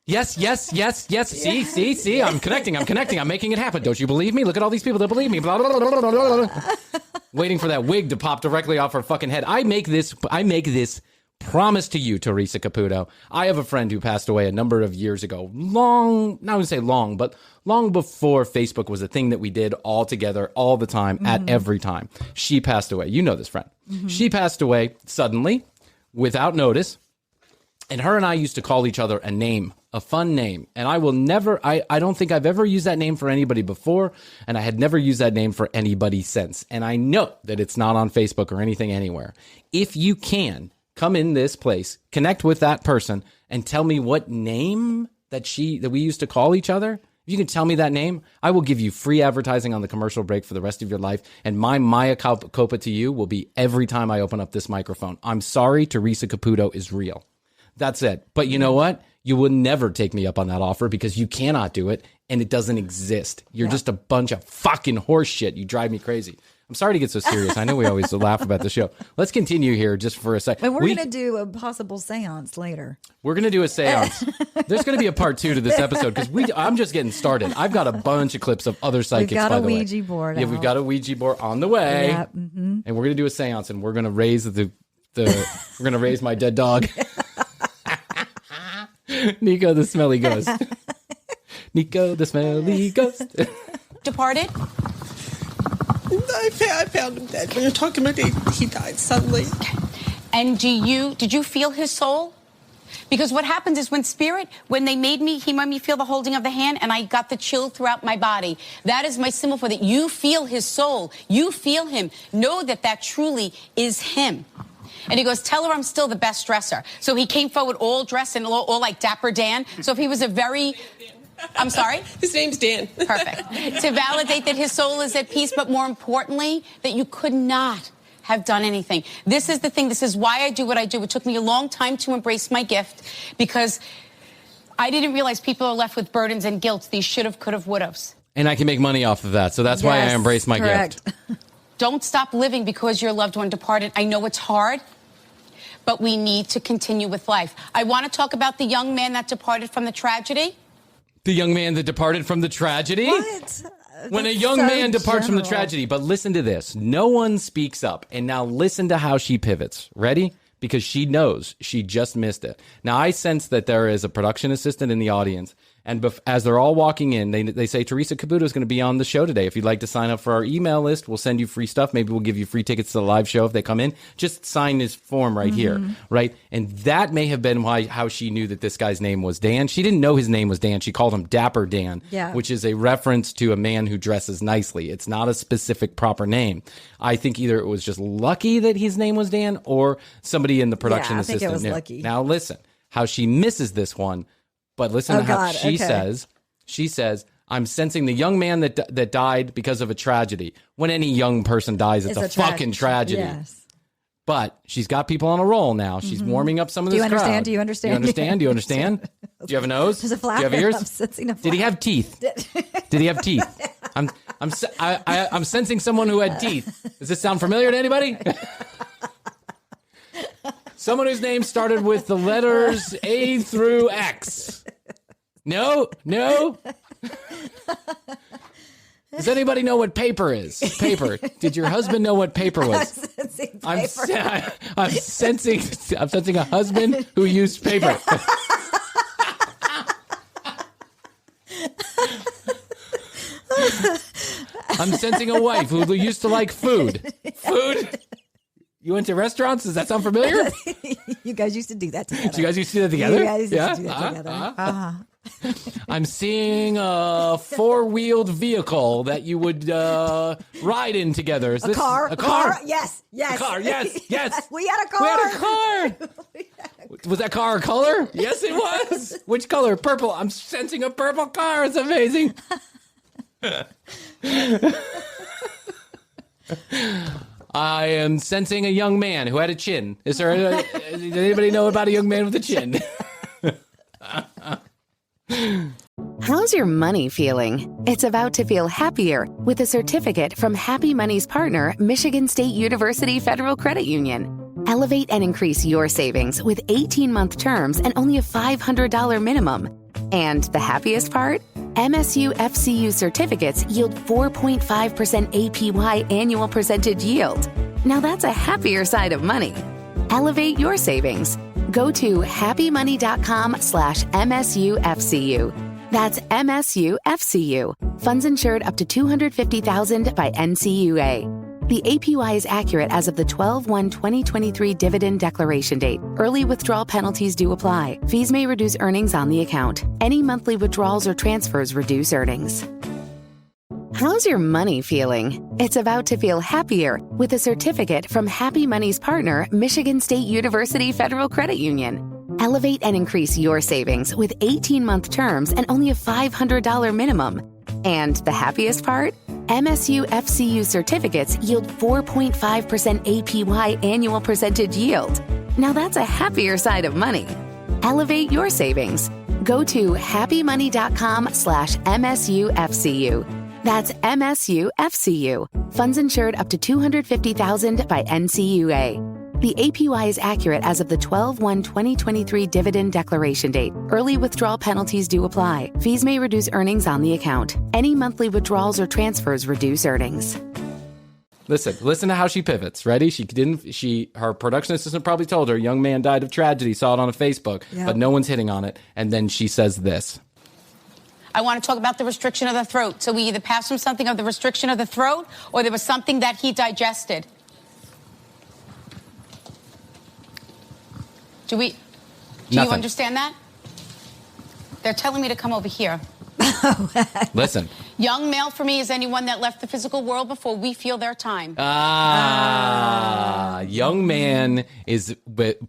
[SPEAKER 6] Yes. See. I'm connecting. I'm making it happen. Don't you believe me? Look at all these people that believe me. Blah, blah, blah, blah, blah, blah. Waiting for that wig to pop directly off her fucking head. I make this promise to you, Theresa Caputo. I have a friend who passed away a number of years ago. Long before Facebook was a thing that we did all together, all the time, at every time. She passed away. You know this friend. She passed away suddenly. without notice. And her and I used to call each other a name, a fun name. And I will never, I don't think I've ever used that name for anybody before. And I had never used that name for anybody since. And I know that it's not on Facebook or anything anywhere. If you can, come in this place, connect with that person, and tell me what name that we used to call each other. If you can tell me that name, I will give you free advertising on the commercial break for the rest of your life. And my Maya Culpa to you will be every time I open up this microphone. I'm sorry, Theresa Caputo is real. That's it. But you know what? You will never take me up on that offer because you cannot do it and it doesn't exist. You're just a bunch of fucking horse shit. You drive me crazy. I'm sorry to get so serious. I know we always laugh about the show. Let's continue here just for a second.
[SPEAKER 7] And we're going to do a possible seance later.
[SPEAKER 6] We're going to do a seance. There's going to be a part 2 to this episode because I'm just getting started. I've got a bunch of clips of other psychics,
[SPEAKER 7] by the way.
[SPEAKER 6] We've got
[SPEAKER 7] a Ouija board.
[SPEAKER 6] Yeah, we've got a Ouija board on the way.
[SPEAKER 7] Yeah, mm-hmm.
[SPEAKER 6] And we're going to do a seance and we're going to raise we're going to raise my dead dog. Nico the smelly ghost. Nico the smelly ghost.
[SPEAKER 9] Departed?
[SPEAKER 10] I found him dead. When you're talking about he died suddenly.
[SPEAKER 9] Okay. And did you feel his soul? Because what happens is when they made me, he made me feel the holding of the hand and I got the chill throughout my body. That is my symbol for that. You feel his soul. You feel him. Know that truly is him. And he goes, tell her I'm still the best dresser. So he came forward all dressed and all like Dapper Dan. So if he was I'm sorry?
[SPEAKER 10] His name's Dan.
[SPEAKER 9] Perfect. To validate that his soul is at peace, but more importantly, that you could not have done anything. This is the thing. This is why I do what I do. It took me a long time to embrace my gift because I didn't realize people are left with burdens and guilt. These should have, could have, would have.
[SPEAKER 6] And I can make money off of that. So that's why I embrace my gift.
[SPEAKER 9] Don't stop living because your loved one departed. I know it's hard, but we need to continue with life. I want to talk about the young man that departed from the tragedy.
[SPEAKER 6] The young man that departed from the tragedy?
[SPEAKER 7] What?
[SPEAKER 6] When a young man departs from the tragedy. But listen to this. No one speaks up. And now listen to how she pivots. Ready? Because she knows she just missed it. Now, I sense that there is a production assistant in the audience. And as they're all walking in, they say, Theresa Caputo is going to be on the show today. If you'd like to sign up for our email list, we'll send you free stuff. Maybe we'll give you free tickets to the live show if they come in. Just sign this form right here, right? And that may have been how she knew that this guy's name was Dan. She didn't know his name was Dan. She called him Dapper Dan, which is a reference to a man who dresses nicely. It's not a specific proper name. I think either it was just lucky that his name was Dan or somebody in the production assistant
[SPEAKER 7] knew. I think it was
[SPEAKER 6] knew.
[SPEAKER 7] lucky.
[SPEAKER 6] Now listen, how she misses this one. But listen to how she says. She says, I'm sensing the young man that died because of a tragedy. When any young person dies, it's a fucking tragedy.
[SPEAKER 7] Yes.
[SPEAKER 6] But she's got people on a roll now. She's warming up some of this crowd.
[SPEAKER 7] Do you understand?
[SPEAKER 6] Do you understand? Do you understand? Do you have a nose?
[SPEAKER 7] There's a flap.
[SPEAKER 6] Do you have ears?
[SPEAKER 7] I'm sensing a flap.
[SPEAKER 6] Did he have teeth? Did he have teeth? I'm sensing someone who had teeth. Does this sound familiar to anybody? Someone whose name started with the letters A through X. No? Does anybody know what paper is? Paper. Did your husband know what paper was? I'm sensing a husband who used paper. I'm sensing a wife who used to like food. Food? You went to restaurants? Does that sound familiar?
[SPEAKER 7] You guys used to do that together.
[SPEAKER 6] You guys used to do that together?
[SPEAKER 7] You guys used to do that together.
[SPEAKER 6] I'm seeing a four-wheeled vehicle that you would ride in together. Is this
[SPEAKER 7] car?
[SPEAKER 6] A car?
[SPEAKER 7] Yes.
[SPEAKER 6] A car, yes.
[SPEAKER 7] We had a car.
[SPEAKER 6] Was that car a color? Yes, it was. Which color? Purple. I'm sensing a purple car. It's amazing. I am sensing a young man who had a chin. Does anybody know about a young man with a chin?
[SPEAKER 2] How's your money feeling? It's about to feel happier with a certificate from Happy Money's partner, Michigan State University Federal Credit Union. Elevate and increase your savings with 18-month terms and only a $500 minimum. And the happiest part? MSU FCU certificates yield 4.5% APY annual percentage yield. Now that's a happier side of money. Elevate your savings. Go to happymoney.com/MSUFCU. That's MSUFCU. Funds insured up to $250,000 by NCUA. The APY is accurate as of the 12/1/2023 dividend declaration date. Early withdrawal penalties do apply. Fees may reduce earnings on the account. Any monthly withdrawals or transfers reduce earnings. How's your money feeling? It's about to feel happier with a certificate from Happy Money's partner, Michigan State University Federal Credit Union. Elevate and increase your savings with 18-month terms and only a $500 minimum. And the happiest part? MSU FCU certificates yield 4.5% APY annual percentage yield. Now that's a happier side of money. Elevate your savings. Go to happymoney.com/MSUFCU. That's MSUFCU. Funds insured up to $250,000 by NCUA. The APY is accurate as of the 12/1/2023 dividend declaration date. Early withdrawal penalties do apply. Fees may reduce earnings on the account. Any monthly withdrawals or transfers reduce earnings.
[SPEAKER 6] Listen to how she pivots. Ready? Her production assistant probably told her, young man died of tragedy, saw it on a Facebook, but no one's hitting on it. And then she says this.
[SPEAKER 9] I want to talk about the restriction of the throat. So we either passed him something of the restriction of the throat, or there was something that he digested. Do you understand that? They're telling me to come over here.
[SPEAKER 6] Listen.
[SPEAKER 9] Young male for me is anyone that left the physical world before we feel their time.
[SPEAKER 6] Young man is a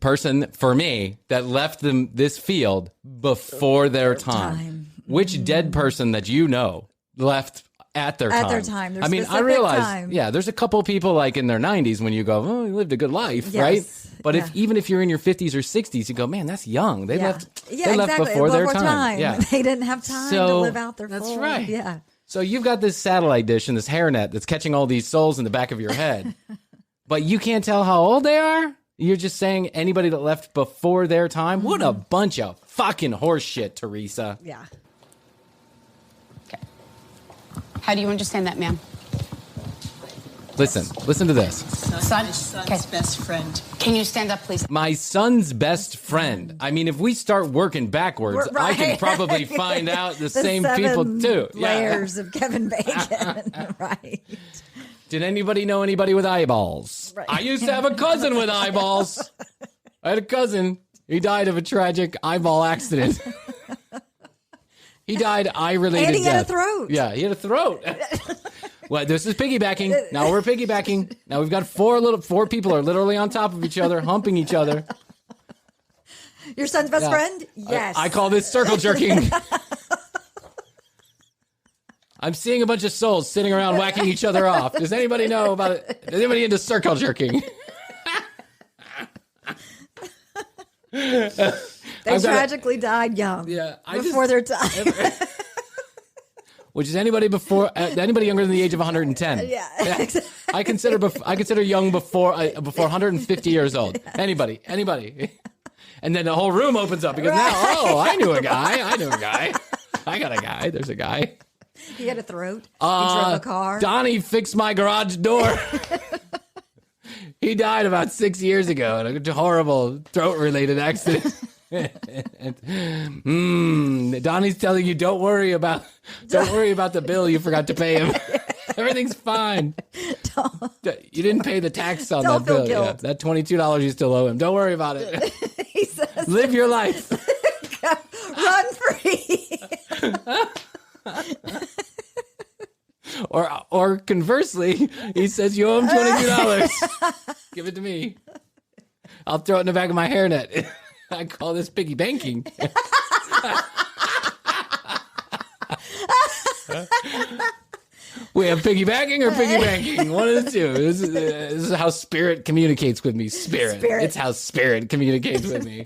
[SPEAKER 6] person for me that left this field before their time. Which dead person that you know left at their time? At
[SPEAKER 7] their time.
[SPEAKER 6] I mean, I realize, there's a couple people like in their 90s when you go, oh, you lived a good life, right? But even if you're in your 50s or 60s, you go, man, that's young. They left before their time. Yeah.
[SPEAKER 7] They didn't have time to live out their full.
[SPEAKER 6] That's right.
[SPEAKER 7] Yeah.
[SPEAKER 6] So you've got this satellite dish and this hairnet that's catching all these souls in the back of your head. But you can't tell how old they are? You're just saying anybody that left before their time? What a bunch of fucking horse shit, Theresa.
[SPEAKER 7] Yeah.
[SPEAKER 9] Okay. How do you understand that, ma'am?
[SPEAKER 6] Listen to this.
[SPEAKER 10] Son's best friend.
[SPEAKER 9] Can you stand up, please?
[SPEAKER 6] My son's best friend. I mean, if we start working backwards, I can probably find out the same people too.
[SPEAKER 7] Layers of Kevin Bacon, right?
[SPEAKER 6] Did anybody know anybody with eyeballs?
[SPEAKER 7] Right.
[SPEAKER 6] I used to have a cousin with eyeballs. I had a cousin. He died of a tragic eyeball accident. He died eye-related death.
[SPEAKER 7] And he had a throat.
[SPEAKER 6] Yeah, he had a throat. Well, this is piggybacking. Now we're piggybacking. Now we've got four people are literally on top of each other, humping each other.
[SPEAKER 7] Your son's best friend? Yes.
[SPEAKER 6] I call this circle jerking. I'm seeing a bunch of souls sitting around whacking each other off. Does anybody know about it? Is anybody into circle jerking?
[SPEAKER 7] They tragically died young.
[SPEAKER 6] Yeah,
[SPEAKER 7] before their time.
[SPEAKER 6] Which is anybody younger than the age of 110.
[SPEAKER 7] Yeah.
[SPEAKER 6] I consider young before 150 years old. Yeah. Anybody. And then the whole room opens up because now, I knew a guy. I got a guy. There's a guy.
[SPEAKER 7] He had a throat. He drove a car.
[SPEAKER 6] Donnie fixed my garage door. He died about 6 years ago in a horrible throat-related accident. Donnie's telling you, don't worry about the bill you forgot to pay him. Everything's fine. You didn't pay the tax on that bill. Yeah, that $22 you still owe him. Don't worry about it.
[SPEAKER 7] He says,
[SPEAKER 6] live your life.
[SPEAKER 7] Run free.
[SPEAKER 6] Or conversely, he says you owe him $22. Give it to me. I'll throw it in the back of my hairnet. I call this piggy banking. We have piggybacking or piggy banking. One of the two. This is how spirit communicates with me. Spirit. It's how spirit communicates with me.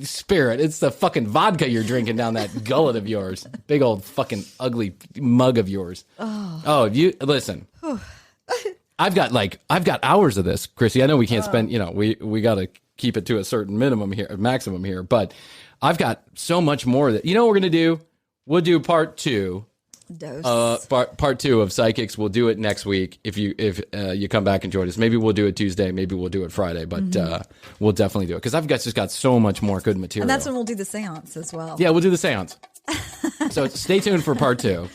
[SPEAKER 6] Spirit. It's the fucking vodka you're drinking down that gullet of yours. Big old fucking ugly mug of yours. Oh, you listen. I've got hours of this, Krissy. I know we can't spend, we got to keep it to a certain maximum here, but I've got so much more that, what we're going to do? We'll do part 2. Part 2 of Psychics. We'll do it next week if you come back and join us. Maybe we'll do it Tuesday. Maybe we'll do it Friday. But we'll definitely do it because I've just got so much more good material.
[SPEAKER 7] And that's when we'll do the seance as well.
[SPEAKER 6] Yeah, we'll do the seance. So stay tuned for part 2.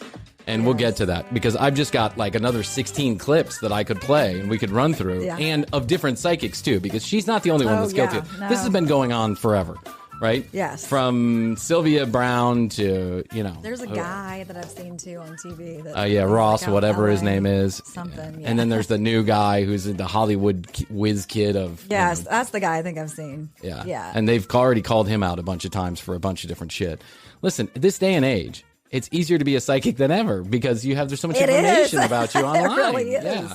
[SPEAKER 6] And we'll get to that because I've just got like another 16 clips that I could play and we could run through and of different psychics too, because she's not the only one that's guilty.
[SPEAKER 7] No.
[SPEAKER 6] This has been going on forever, right?
[SPEAKER 7] Yes.
[SPEAKER 6] From Sylvia Brown to,
[SPEAKER 7] There's a guy that I've seen too on TV.
[SPEAKER 6] Ross,
[SPEAKER 7] like
[SPEAKER 6] whatever his
[SPEAKER 7] LA,
[SPEAKER 6] name is.
[SPEAKER 7] Something.
[SPEAKER 6] And then there's the new guy who's the Hollywood whiz kid of.
[SPEAKER 7] Yes, that's the guy I think I've seen.
[SPEAKER 6] Yeah.
[SPEAKER 7] Yeah.
[SPEAKER 6] And they've already called him out a bunch of times for a bunch of different shit. Listen, this day and age, it's easier to be a psychic than ever because there's so much information about you online.
[SPEAKER 7] It really is.
[SPEAKER 6] Yeah.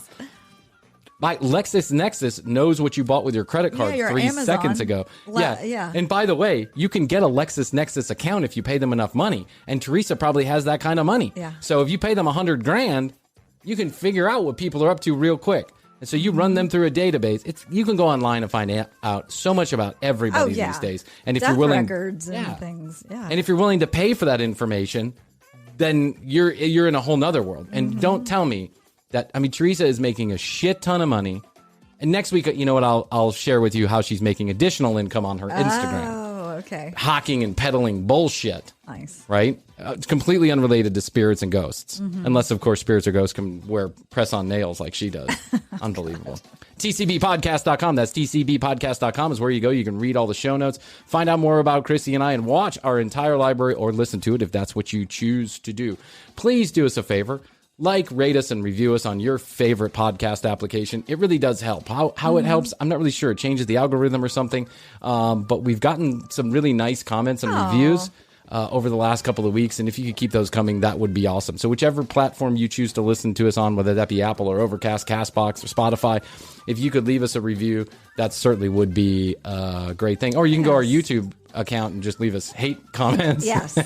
[SPEAKER 6] My LexisNexis knows what you bought with your credit card 3
[SPEAKER 7] Amazon.
[SPEAKER 6] seconds ago.
[SPEAKER 7] Yeah.
[SPEAKER 6] And by the way, you can get a LexisNexis account if you pay them enough money. And Theresa probably has that kind of money.
[SPEAKER 7] Yeah.
[SPEAKER 6] So if you pay them $100,000, you can figure out what people are up to real quick. And so you run them through a database. You can go online and find out so much about everybody these days. And if
[SPEAKER 7] Death
[SPEAKER 6] you're willing,
[SPEAKER 7] records and things. Yeah.
[SPEAKER 6] And if you're willing to pay for that information, then you're in a whole nother world. And don't tell me that. I mean, Theresa is making a shit ton of money. And next week, you know what? I'll share with you how she's making additional income on her Instagram.
[SPEAKER 7] Oh, okay.
[SPEAKER 6] Hawking and peddling bullshit.
[SPEAKER 7] Nice.
[SPEAKER 6] Right? It's completely unrelated to spirits and ghosts. Unless, of course, spirits or ghosts can wear press-on nails like she does. Unbelievable. TCBpodcast.com. That's TCBpodcast.com is where you go. You can read all the show notes, find out more about Krissy and I, and watch our entire library or listen to it if that's what you choose to do. Please do us a favor. Like, rate us, and review us on your favorite podcast application. It really does help. How it helps, I'm not really sure. It changes the algorithm or something. But we've gotten some really nice comments and reviews over the last couple of weeks. And if you could keep those coming, that would be awesome. So whichever platform you choose to listen to us on, whether that be Apple or Overcast, CastBox, or Spotify, if you could leave us a review, that certainly would be a great thing. Or you can go to our YouTube account and just leave us hate comments.
[SPEAKER 7] Yes.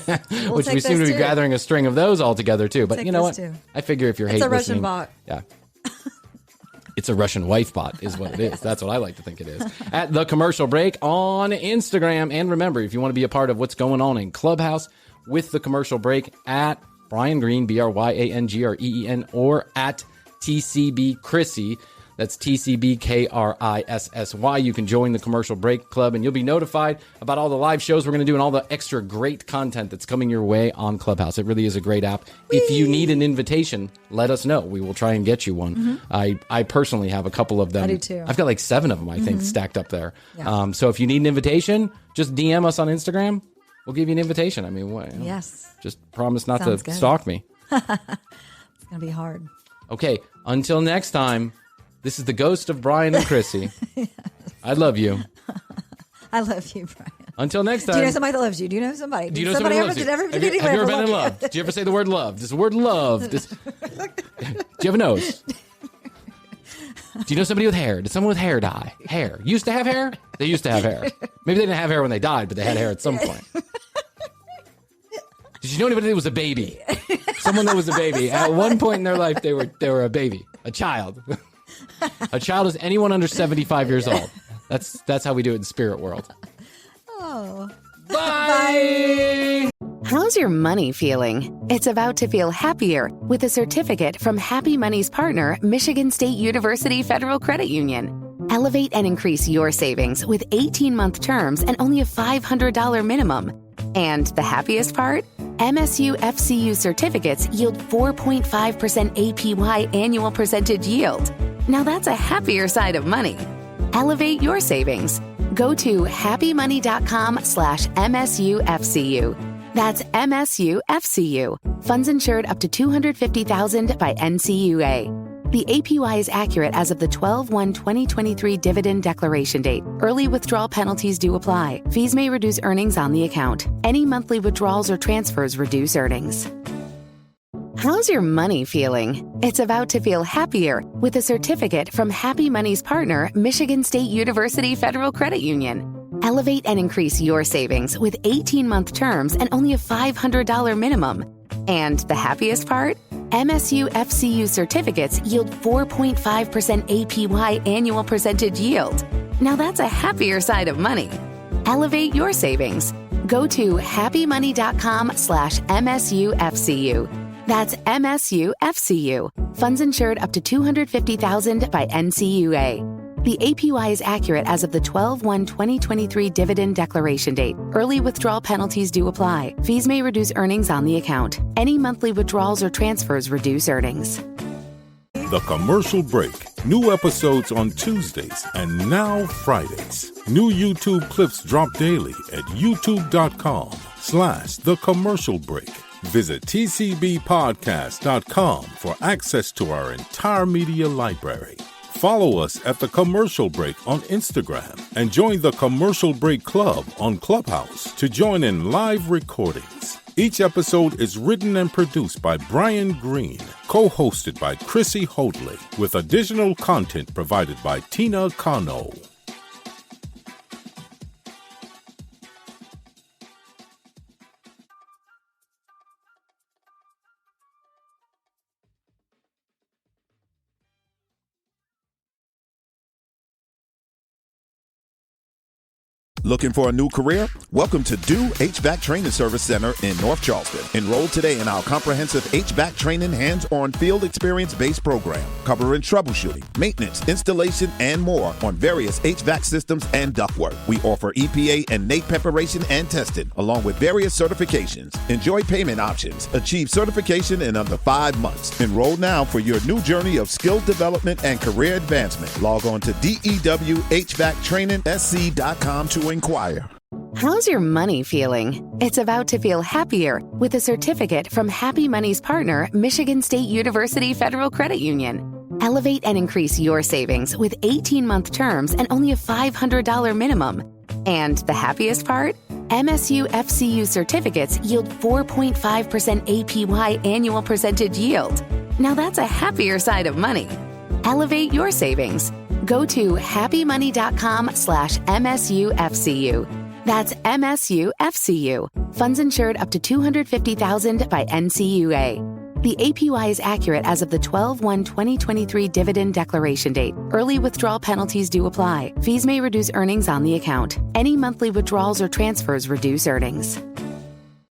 [SPEAKER 6] Which we seem to be gathering a string of those all together too. But you know what? I figure if you're hate listening.
[SPEAKER 7] It's a Russian bot.
[SPEAKER 6] Yeah. It's a Russian wife bot is what it is. That's what I like to think it is. At The Commercial Break on Instagram. And remember, if you want to be a part of what's going on in Clubhouse with The Commercial Break, at Bryan Green, BryanGreen, or at TCB Krissy. That's TCBKRISSY. You can join the Commercial Break Club, and you'll be notified about all the live shows we're going to do and all the extra great content that's coming your way on Clubhouse. It really is a great app. Whee! If you need an invitation, let us know. We will try and get you one. I personally have a couple of them.
[SPEAKER 7] I do too.
[SPEAKER 6] I've got like 7 of them, I think, stacked up there. Yeah. So if you need an invitation, just DM us on Instagram. We'll give you an invitation. I mean, what?
[SPEAKER 7] Yes.
[SPEAKER 6] Just promise not
[SPEAKER 7] Sounds
[SPEAKER 6] to
[SPEAKER 7] good.
[SPEAKER 6] stalk me.
[SPEAKER 7] It's going to be hard.
[SPEAKER 6] Okay, until next time. This is the ghost of Bryan and Krissy. Yes. I love you.
[SPEAKER 7] I love you, Bryan.
[SPEAKER 6] Until next time.
[SPEAKER 7] Do you know somebody that loves you? Do you know somebody?
[SPEAKER 6] Do you know somebody that loves you? Have you ever been in love? Did you ever say the word love? This word love. Do you have a nose? Do you know somebody with hair? Did someone with hair die? Hair. Used to have hair? They used to have hair. Maybe they didn't have hair when they died, but they had hair at some point. Did you know anybody that was a baby? Someone that was a baby. At one point in their life, they were a baby. A child. A child is anyone under 75 years old. That's how we do it in spirit world.
[SPEAKER 7] Oh.
[SPEAKER 6] Bye.
[SPEAKER 2] How's your money feeling? It's about to feel happier with a certificate from Happy Money's partner, Michigan State University Federal Credit Union. Elevate and increase your savings with 18-month terms and only a $500 minimum. And the happiest part? MSU FCU certificates yield 4.5% APY annual percentage yield. Now that's a happier side of money. Elevate your savings. Go to happymoney.com/MSUFCU. That's MSUFCU. Funds insured up to $250,000 by NCUA. The APY is accurate as of the 12/1/2023 dividend declaration date. Early withdrawal penalties do apply. Fees may reduce earnings on the account. Any monthly withdrawals or transfers reduce earnings. How's your money feeling? It's about to feel happier with a certificate from Happy Money's partner, Michigan State University Federal Credit Union. Elevate and increase your savings with 18-month terms and only a $500 minimum. And the happiest part? MSU FCU certificates yield 4.5% APY annual percentage yield. Now that's a happier side of money. Elevate your savings. Go to happymoney.com/MSUFCU. That's MSUFCU. Funds insured up to $250,000 by NCUA. The APY is accurate as of the 12/1/2023 dividend declaration date. Early withdrawal penalties do apply. Fees may reduce earnings on the account. Any monthly withdrawals or transfers reduce earnings.
[SPEAKER 5] The Commercial Break. New episodes on Tuesdays and now Fridays. New YouTube clips drop daily at youtube.com/The Commercial Break. Visit tcbpodcast.com for access to our entire media library. Follow us at The Commercial Break on Instagram and join the Commercial Break Club on Clubhouse to join in live recordings. Each episode is written and produced by Brian Green, co-hosted by Krissy Hoadley, with additional content provided by Tina Cano.
[SPEAKER 12] Looking for a new career? Welcome to Do HVAC Training Service Center in North Charleston. Enroll today in our comprehensive HVAC training hands-on field experience-based program, covering troubleshooting, maintenance, installation, and more on various HVAC systems and ductwork. We offer EPA and NAEP preparation and testing, along with various certifications. Enjoy payment options. Achieve certification in under 5 months. Enroll now for your new journey of skill development and career advancement. Log on to DEWHVACTrainingSC.com to inquire.
[SPEAKER 2] How's your money feeling? It's about to feel happier with a certificate from Happy Money's partner, Michigan State University Federal Credit Union. Elevate and increase your savings with 18-month terms and only a $500 minimum. And the happiest part? MSU FCU certificates yield 4.5% APY annual percentage yield. Now that's a happier side of money. Elevate your savings. Go to happymoney.com/MSUFCU. That's MSUFCU. Funds insured up to $250,000 by NCUA. The APY is accurate as of the 12/1/2023 dividend declaration date. Early withdrawal penalties do apply. Fees may reduce earnings on the account. Any monthly withdrawals or transfers reduce earnings.